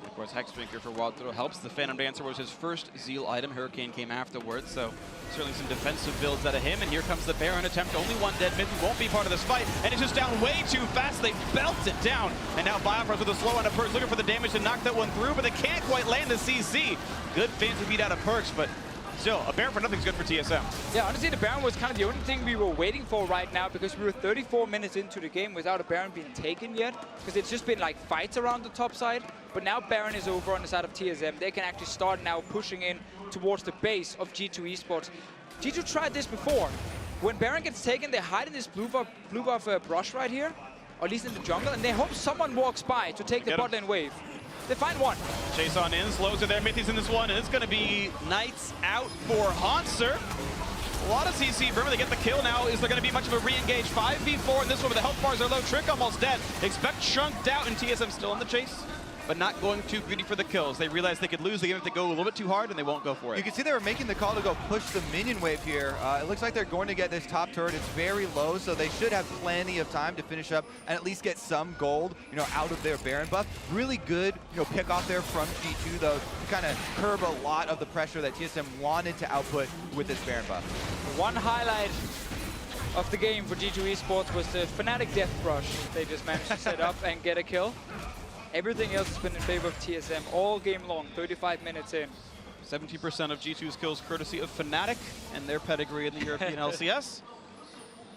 Of course, Hexdrinker for Wild Turtle helps. The Phantom Dancer was his first Zeal item. Hurricane came afterwards, so certainly some defensive builds out of him. And here comes the Baron attempt. Only one dead. Mithy won't be part of this fight, and it's just down way too fast. They belt it down, and now Biofrost with a slow on a Perkz looking for the damage to knock that one through, but they can't quite land the CC. Good fancy beat out of Perkz, but still, a Baron for nothing's good for TSM. Yeah, honestly, the Baron was kind of the only thing we were waiting for right now, because we were 34 minutes into the game without a Baron being taken yet, because it's just been like fights around the top side. But now Baron is over on the side of TSM. They can actually start now pushing in towards the base of G2 Esports. G2 tried this before. When Baron gets taken, they hide in this blue buff brush right here, or at least in the jungle, and they hope someone walks by to take the bot lane wave. They find one. Chase on in, slows are there, Mithy's in this one, and it's going to be Knights out for Hanser. A lot of CC, remember they get the kill now. Is there going to be much of a re-engage? 5v4 in this one, but the health bars are low. Trick almost dead. Expect chunked out, and TSM still in the chase, but not going too greedy for the kills. They realize they could lose the game if they go a little bit too hard, and they won't go for it. You can see they were making the call to go push the minion wave here. It looks like they're going to get this top turret. It's very low, so they should have plenty of time to finish up and at least get some gold, out of their Baron buff. Really good, pick off there from G2, though, to kind of curb a lot of the pressure that TSM wanted to output with this Baron buff. One highlight of the game for G2 Esports was the Fnatic Death Brush they just managed to set up and get a kill. Everything else has been in favor of TSM all game long, 35 minutes in. 70% of G2's kills courtesy of Fnatic and their pedigree in the European LCS.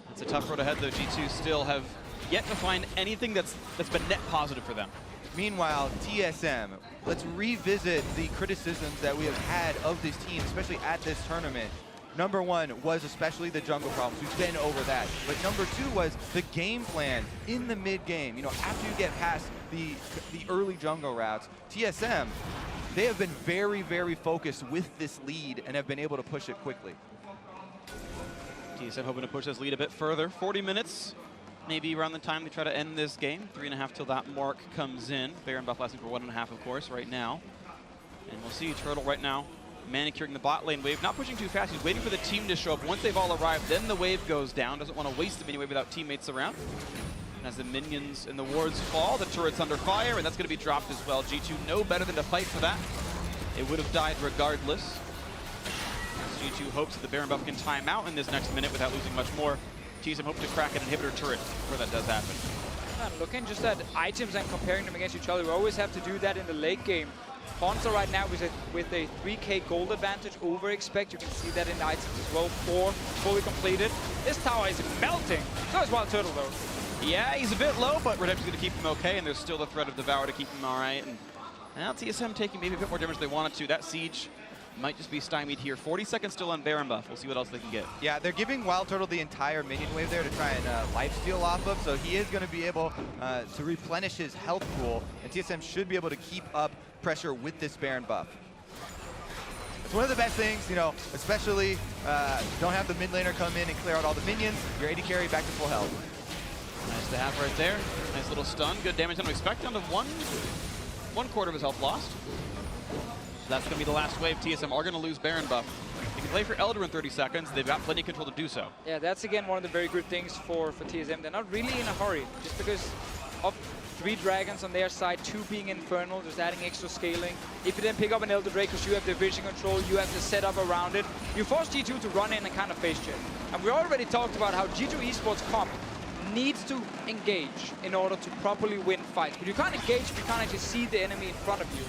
It's a tough road ahead, though. G2 still have yet to find anything that's been net positive for them. Meanwhile, TSM, let's revisit the criticisms that we have had of this team, especially at this tournament. Number one was especially the jungle problems. We've been over that. But number two was the game plan in the mid game. After you get past the early jungle routes, TSM, they have been very, very focused with this lead and have been able to push it quickly. TSM hoping to push this lead a bit further. 40 minutes, maybe around the time they try to end this game. 3.5 till that mark comes in. Baron buff lasting for 1.5, of course, right now. And we'll see Turtle right now manicuring the bot lane wave. Not pushing too fast. He's waiting for the team to show up. Once they've all arrived, then the wave goes down. Doesn't want to waste the mini wave without teammates around. And as the minions and the wards fall, the turret's under fire, and that's going to be dropped as well. G2 no better than to fight for that. It would have died regardless. G2 hopes that the Baron buff can time out in this next minute without losing much more. TSM hope to crack an inhibitor turret before that does happen. And looking just at items and comparing them against each other, we always have to do that in the late game. Hansa right now with a 3k gold advantage over expect. You can see that in the items as well. 4 fully completed. This tower is melting. So is Wild Turtle though. Yeah, he's a bit low, but Redemption's going to keep him okay, and there's still the threat of Devour to keep him all right. And now TSM taking maybe a bit more damage than they wanted to. That siege might just be stymied here. 40 seconds still on Baron buff. We'll see what else they can get. Yeah, they're giving Wild Turtle the entire minion wave there to try and lifesteal off of, so he is going to be able to replenish his health pool, and TSM should be able to keep up pressure with this Baron buff. It's one of the best things, you know, especially don't have the mid laner come in and clear out all the minions. Your AD carry back to full health. Nice to have right there. Nice little stun. Good damage on expect. Down to one quarter of his health lost. That's going to be the last wave. TSM are going to lose Baron buff. They can play for Elder in 30 seconds. They've got plenty of control to do so. Yeah, that's again one of the very good things for TSM. They're not really in a hurry, just because of 3 dragons on their side, 2 being Infernal, just adding extra scaling. If you then pick up an Elder Drake, because you have the vision control, you have the setup around it, you force G2 to run in and kind of face check. And we already talked about how G2 Esports comp needs to engage in order to properly win fights. But you can't engage if you can't actually see the enemy in front of you.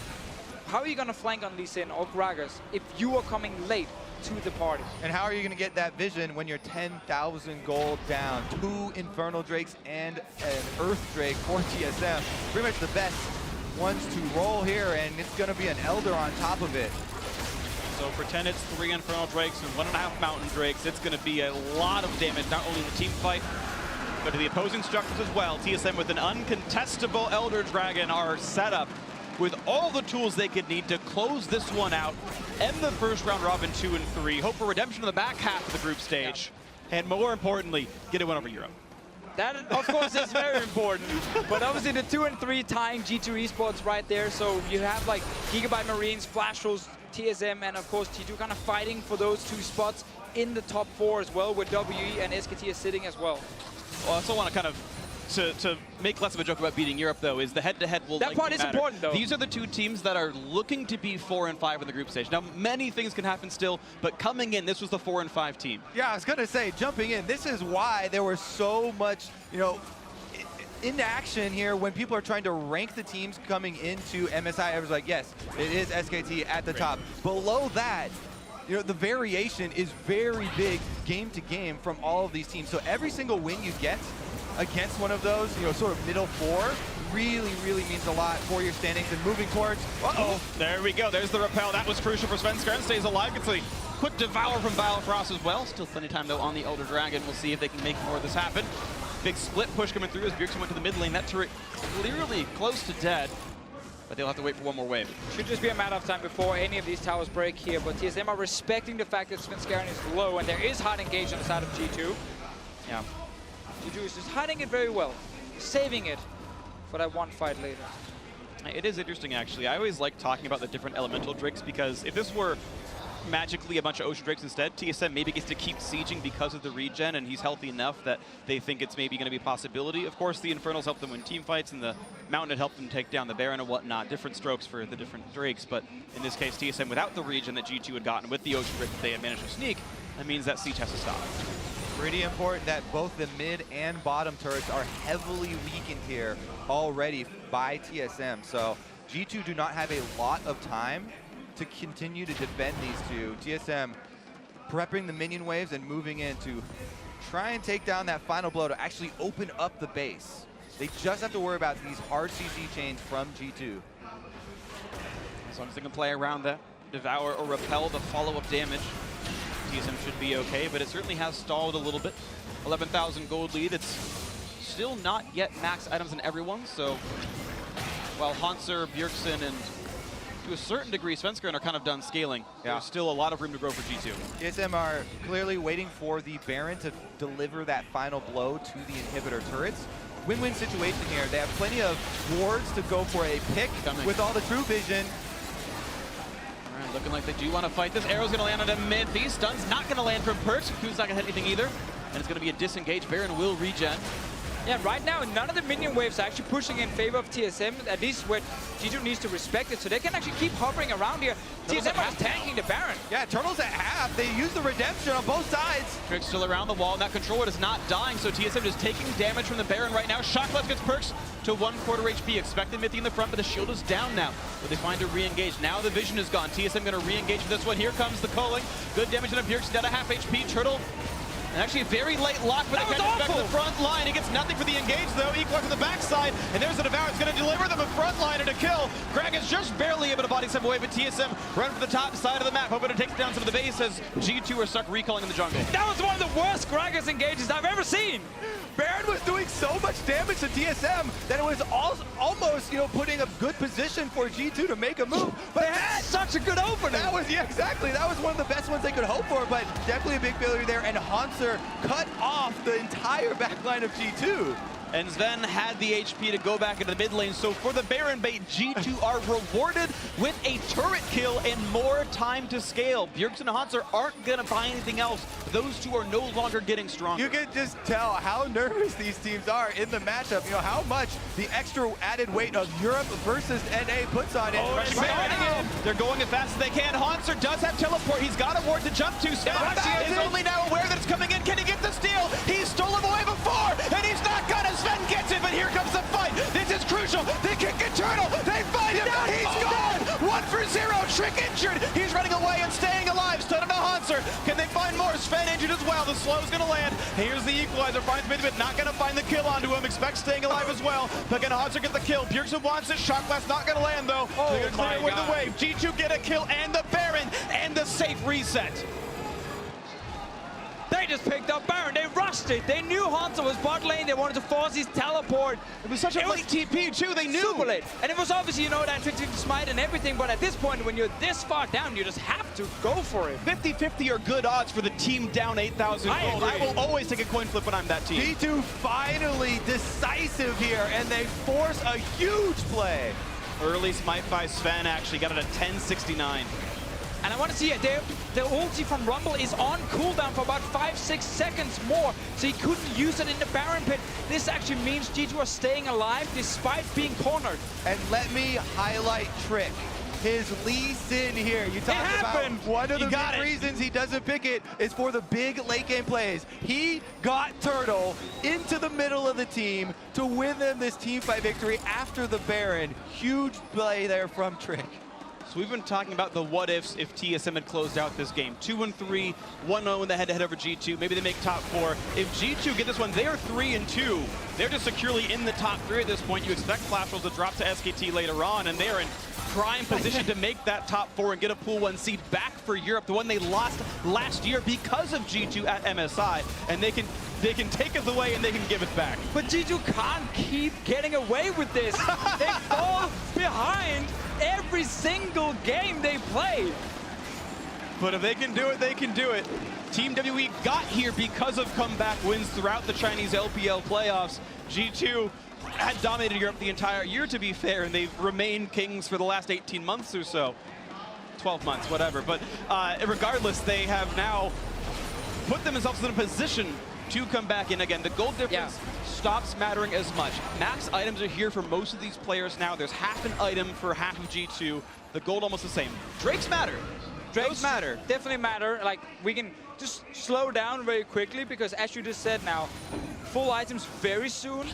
How are you going to flank on Lee Sin or Gragas if you are coming late to the party? And how are you going to get that vision when you're 10,000 gold down? 2 Infernal Drakes and an Earth Drake for TSM. Pretty much the best ones to roll here, and it's going to be an Elder on top of it. So pretend it's 3 Infernal Drakes and 1.5 Mountain Drakes. It's going to be a lot of damage, not only in the team fight, but to the opposing structures as well. TSM with an uncontestable Elder Dragon are set up with all the tools they could need to close this one out, end the first round robin 2 and 3, hope for redemption in the back half of the group stage, and more importantly, get a win over Europe. That, of course, is very important. But obviously the 2 and 3 tying G2 Esports right there. So you have like Gigabyte Marines, Flash Rolls, TSM, and of course G2 kind of fighting for those 2 spots in the top 4 as well, where WE and SKT is sitting as well. Well, I also want to kind of to make less of a joke about beating Europe, though, is the head-to-head will that part is matter. important, though. These are the 2 teams that are looking to be 4 and 5 in the group stage. Now, many things can happen still, but coming in, this was the 4 and 5 team. Yeah, I was going to say, jumping in, this is why there was so much, you know, inaction here when people are trying to rank the teams coming into MSI. Everyone's like, yes, it is SKT at the top. Below that, you know, the variation is very big game to game from all of these teams. So every single win you get against one of those, you know, sort of middle 4, really, really means a lot for your standings and moving towards. Uh-oh, there we go. There's the repel. That was crucial for Svenskar. Stays alive. Gets a quick devour from Valfrost as well. Still plenty of time, though, on the Elder Dragon. We'll see if they can make more of this happen. Big split push coming through as Bjergsen went to the mid lane. That turret clearly close to dead, but they'll have to wait for one more wave. Should just be a matter of time before any of these towers break here, but TSM are respecting the fact that Svenskar is low, and there is hard engage on the side of G2. Yeah. G2 is just hiding it very well, saving it for that one fight later. It is interesting, actually. I always like talking about the different elemental drakes, because if this were magically a bunch of ocean drakes instead, TSM maybe gets to keep sieging because of the regen, and he's healthy enough that they think it's maybe going to be a possibility. Of course, the Infernals help them win team fights, and the Mountain had helped them take down the Baron and whatnot. Different strokes for the different drakes, but in this case, TSM without the regen that G2 had gotten with the ocean drake that they had managed to sneak, that means that siege has to stop. Pretty important that both the mid and bottom turrets are heavily weakened here already by TSM. So G2 do not have a lot of time to continue to defend these 2. TSM prepping the minion waves and moving in to try and take down that final blow to actually open up the base. They just have to worry about these hard CC chains from G2. As long as they can play around that, devour or repel the follow-up damage, TSM should be okay, but it certainly has stalled a little bit. 11,000 gold lead. It's still not yet max items in everyone, so while Hanser, Bjergsen, and to a certain degree, Svenskeren are kind of done scaling. Yeah. There's still a lot of room to grow for G2. TSM are clearly waiting for the Baron to deliver that final blow to the inhibitor turrets. Win-win situation here. They have plenty of wards to go for a pick with all the true vision. All right, looking like they do want to fight this. Arrow's going to land on a mid. These stuns not going to land from Perks. Ku's not going to hit anything either. And it's going to be a disengage. Baron will regen. Yeah, right now, none of the minion waves are actually pushing in favor of TSM, at least what G2 needs to respect it, so they can actually keep hovering around here. TSM are just tanking the Baron. Yeah, Turtles at half. They use the redemption on both sides. Trick's still around the wall, and that control ward is not dying, so TSM is taking damage from the Baron right now. Shockless gets Perks to 1/4 HP. Expected Mithy in the front, but the shield is down now. But they find to re-engage. Now the vision is gone. TSM going to re-engage with this one. Here comes the culling. Good damage on Bjergsen, down to half HP. Turtle. And actually a very late lock, but it back to the front line. He gets nothing for the engage, though. Equal to the backside, and there's the Devour. It's going to deliver them a front liner to kill. Greg is just barely able to body some away, but TSM run for the top side of the map, hoping to take down some of the base as G2 are stuck recalling in the jungle. That was one of the worst Gragas engages I've ever seen. Baron was doing so much damage to TSM that it was almost, you know, putting a good position for G2 to make a move. But they had such a good opening. That was, yeah, exactly. That was one of the best ones they could hope for, but definitely a big failure there. And Hanser cut off the entire backline of G2. And Sven had the HP to go back into the mid lane. So for the Baron bait, G2 are rewarded with a turret kill and more time to scale. Bjergsen and Hanser aren't going to buy anything else. Those two are no longer getting stronger. You can just tell how nervous these teams are in the matchup. You know, how much the extra added weight of Europe versus NA puts on it. They're going as fast as they can. Hanser does have teleport. He's got a ward to jump to. Sven is only now aware that it's coming in. Can he get the steal? He's stolen away before, and he's not gonna. Sven gets it, but here comes the fight. This is crucial. They kick Eternal. They find him. He's gone. 1 for 0. Trick injured. He's running away and staying alive. Stun him to Hanser. Can they find more? Sven injured as well. The slow's going to land. Here's the equalizer. Finds Mithy, but not going to find the kill onto him. Expects staying alive as well. But can Hanser get the kill? Bjergsen wants it. Shot blast not going to land, though. They're going to clear away the wave. G2 get a kill and the Baron and the safe reset. They just picked up Baron. They rushed it. They knew Hanser was bot lane. They wanted to force his teleport. It was such a late TP, too. They knew. Super late. And it was obviously, you know, that 50 smite and everything. But at this point, when you're this far down, you just have to go for it. 50-50 are good odds for the team down 8,000 gold. I will always take a coin flip when I'm that team. G2 finally decisive here, and they force a huge play. Early smite by Sven actually got it at 1069. And I want to see it. The ulti from Rumble is on cooldown for about 5-6 seconds more, so he couldn't use it in the Baron pit. This actually means G2 are staying alive despite being cornered. And let me highlight Trick. His Lee Sin here. You talked about one of the big reasons he doesn't pick it is for the big late game plays. He got Turtle into the middle of the team to win them this team fight victory after the Baron. Huge play there from Trick. So we've been talking about the what-ifs if TSM had closed out this game. 2-3, 1-0 in the head-to-head over G2. Maybe they make top 4. If G2 get this one, they are 3-2. They're just securely in the top 3 at this point. You expect Flash Rolls to drop to SKT later on, and they are in prime position to make that top 4 and get a Pool 1 seed back for Europe, the one they lost last year because of G2 at MSI. And they can take it away and they can give it back. But G2 can't keep getting away with this. They fall behind every single game they play. But if they can do it, they can do it. Team WE got here because of comeback wins throughout the Chinese LPL playoffs. G2 had dominated Europe the entire year, to be fair, and they've remained kings for the last 18 months or so. 12 months, whatever. But regardless, they have now put themselves in a position to come back in again. The gold difference stops mattering as much. Max items are here for most of these players now. There's half an item for half of G2. The gold almost the same. Drakes matter. Drakes matter. Definitely matter. Like, we can just slow down very quickly because, as you just said now, full items very soon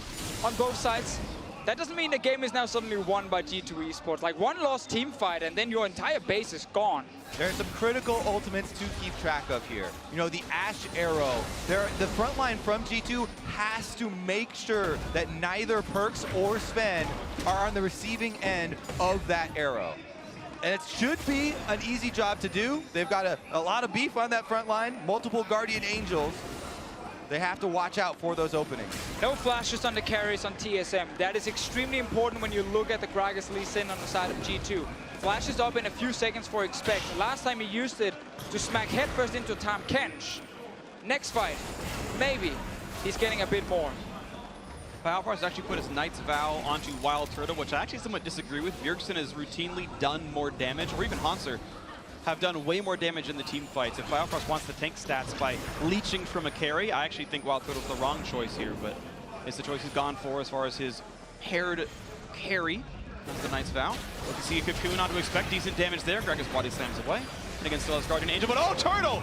on both sides. That doesn't mean the game is now suddenly won by G2 Esports. Like, one lost team fight and then your entire base is gone. There are some critical ultimates to keep track of here. You know, the Ashe Arrow. The front line from G2 has to make sure that neither Perks or Sven are on the receiving end of that arrow. And it should be an easy job to do. They've got a lot of beef on that front line, multiple Guardian Angels. They have to watch out for those openings. No flashes on the carries on TSM. That is extremely important when you look at the Gragas Lee Sin on the side of G2. flashes up in a few seconds for Expect. Last time he used it to smack headfirst into Tahm Kench. Next fight, maybe he's getting a bit more. Biofrost has actually put his Knight's Vow onto Wild Turtle, which I actually somewhat disagree with. Bjergsen has routinely done more damage, or even Hanser have done way more damage in the team fights. If Biofrost wants to tank stats by leeching from a carry, I actually think Wild Turtle's the wrong choice here, but it's the choice he's gone for as far as his paired carry. That's the Knight's Vow. Look to see a Cocoon onto Expect. Decent damage there. Gragas body slams away. And again, still has Guardian Angel, but oh, Turtle!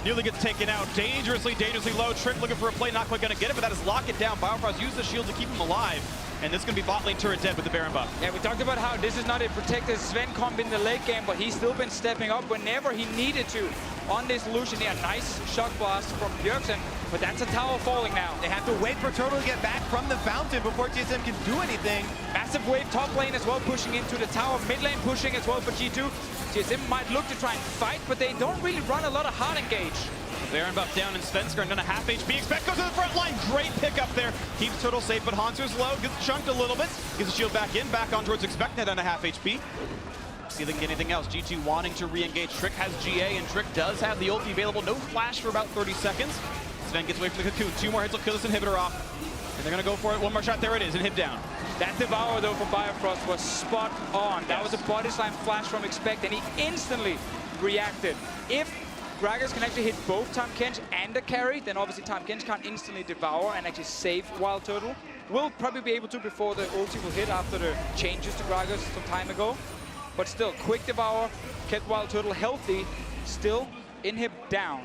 Nearly gets taken out. Dangerously low. Trick looking for a play, not quite going to get it, but that is lock it down. Biofrost used the shield to keep him alive. And this is going to be bot lane turret dead with the Baron buff. Yeah, we talked about how this is not a protected Sven comp in the late game, but he's still been stepping up whenever he needed to on this Lucian. Yeah, nice shock blast from Bjergsen, but that's a tower falling now. They have to wait for Turtle to get back from the fountain before TSM can do anything. Massive wave top lane as well, pushing into the tower. Mid lane pushing as well for G2. TSM might look to try and fight, but they don't really run a lot of hard engage. Baron buff down, and Svenskar down a half HP. Expect goes to the front line. Great pick up there. Keeps Turtle safe, but Hanser's low. Gets chunked a little bit. Gives the shield back in. Back on towards Expect. Now down a half HP. See if they can get anything else. G2 wanting to re-engage. Trick has GA, and Trick does have the ulti available. No flash for about 30 seconds. Sven gets away from the Cocoon. 2 more hits will kill this inhibitor off. And they're going to go for it. 1 more shot. There it is. Inhib down. That Devour, though, from Biofrost was spot on. That was a body slam flash from Expect, and he instantly reacted. If Gragas can actually hit both Tahm Kench and the carry, then obviously Tahm Kench can't instantly devour and actually save Wild Turtle. Will probably be able to before the ulti will hit after the changes to Gragas some time ago. But still, quick devour, kept Wild Turtle healthy, still inhib down.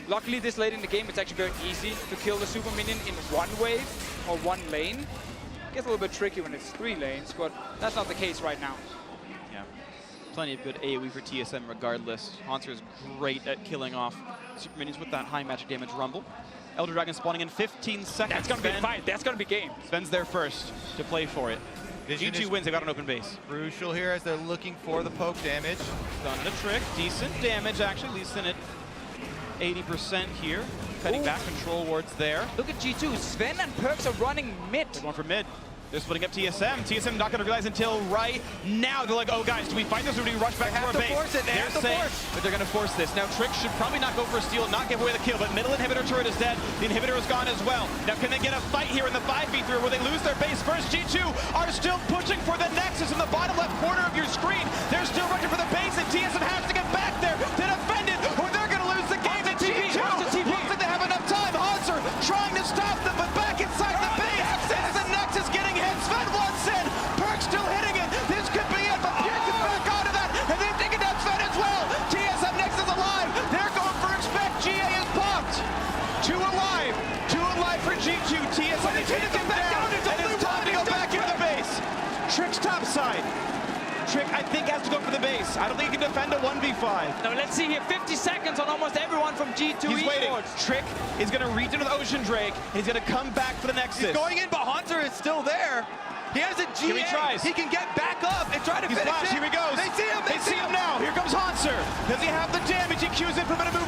Luckily this late in the game, it's actually very easy to kill the super minion in one wave or one lane. Gets a little bit tricky when it's 3 lanes, but that's not the case right now. Plenty of good AoE for TSM regardless. Hanser is great at killing off super minions with that high magic damage rumble. Elder Dragon spawning in 15 seconds. That's going to be a fight. That's going to be game. Sven's there first to play for it. G2 wins. They got an open base. Crucial here as they're looking for the poke damage. Done a Trick. Decent damage, actually. Least in at 80% here. Cutting back. Control wards there. Look at G2. Sven and Perks are running mid. They're going for mid. They're splitting up TSM. TSM not going to realize until right now. They're like, oh, guys, do we fight this or do we rush back to our base? They're saying that they're going to force this. Now, Trick should probably not go for a steal and not give away the kill, but middle inhibitor turret is dead. The inhibitor is gone as well. Now, can they get a fight here in the 5v3 where they lose their base first? G2 are still pushing for the Nexus in the bottom left corner of your screen. They're still rushing for the base, and TSM has to get back there to defend it, or they're going to lose the game. And G2 looks like they have enough time. Hanser trying to stop them, but back inside the base. It's the Nexus getting hit. Sven wants in. Perk's still hitting it. This could be it, but Bjergsen back onto that, and they've taken down Sven as well. TSM Nexus alive. They're going for Expect. GA is popped. 2 alive. 2 alive for G2. TSM is taken down, and it's time to go back into the base. Trick's top side. Trick, I think, has to go for the base. I don't think he can defend a 1v5. Now, let's see here. 50 seconds on almost everyone from G2 He's waiting. Esports. Trick is going to reach into the Ocean Drake, and he's going to come back for the Nexus. He's going in, but Hanser is still there. He has a GA. He tries. He can get back up and try to finish it. Here he goes. They see him. They see him now. Here comes Hanser. Does he have the damage? He cues in for a bit of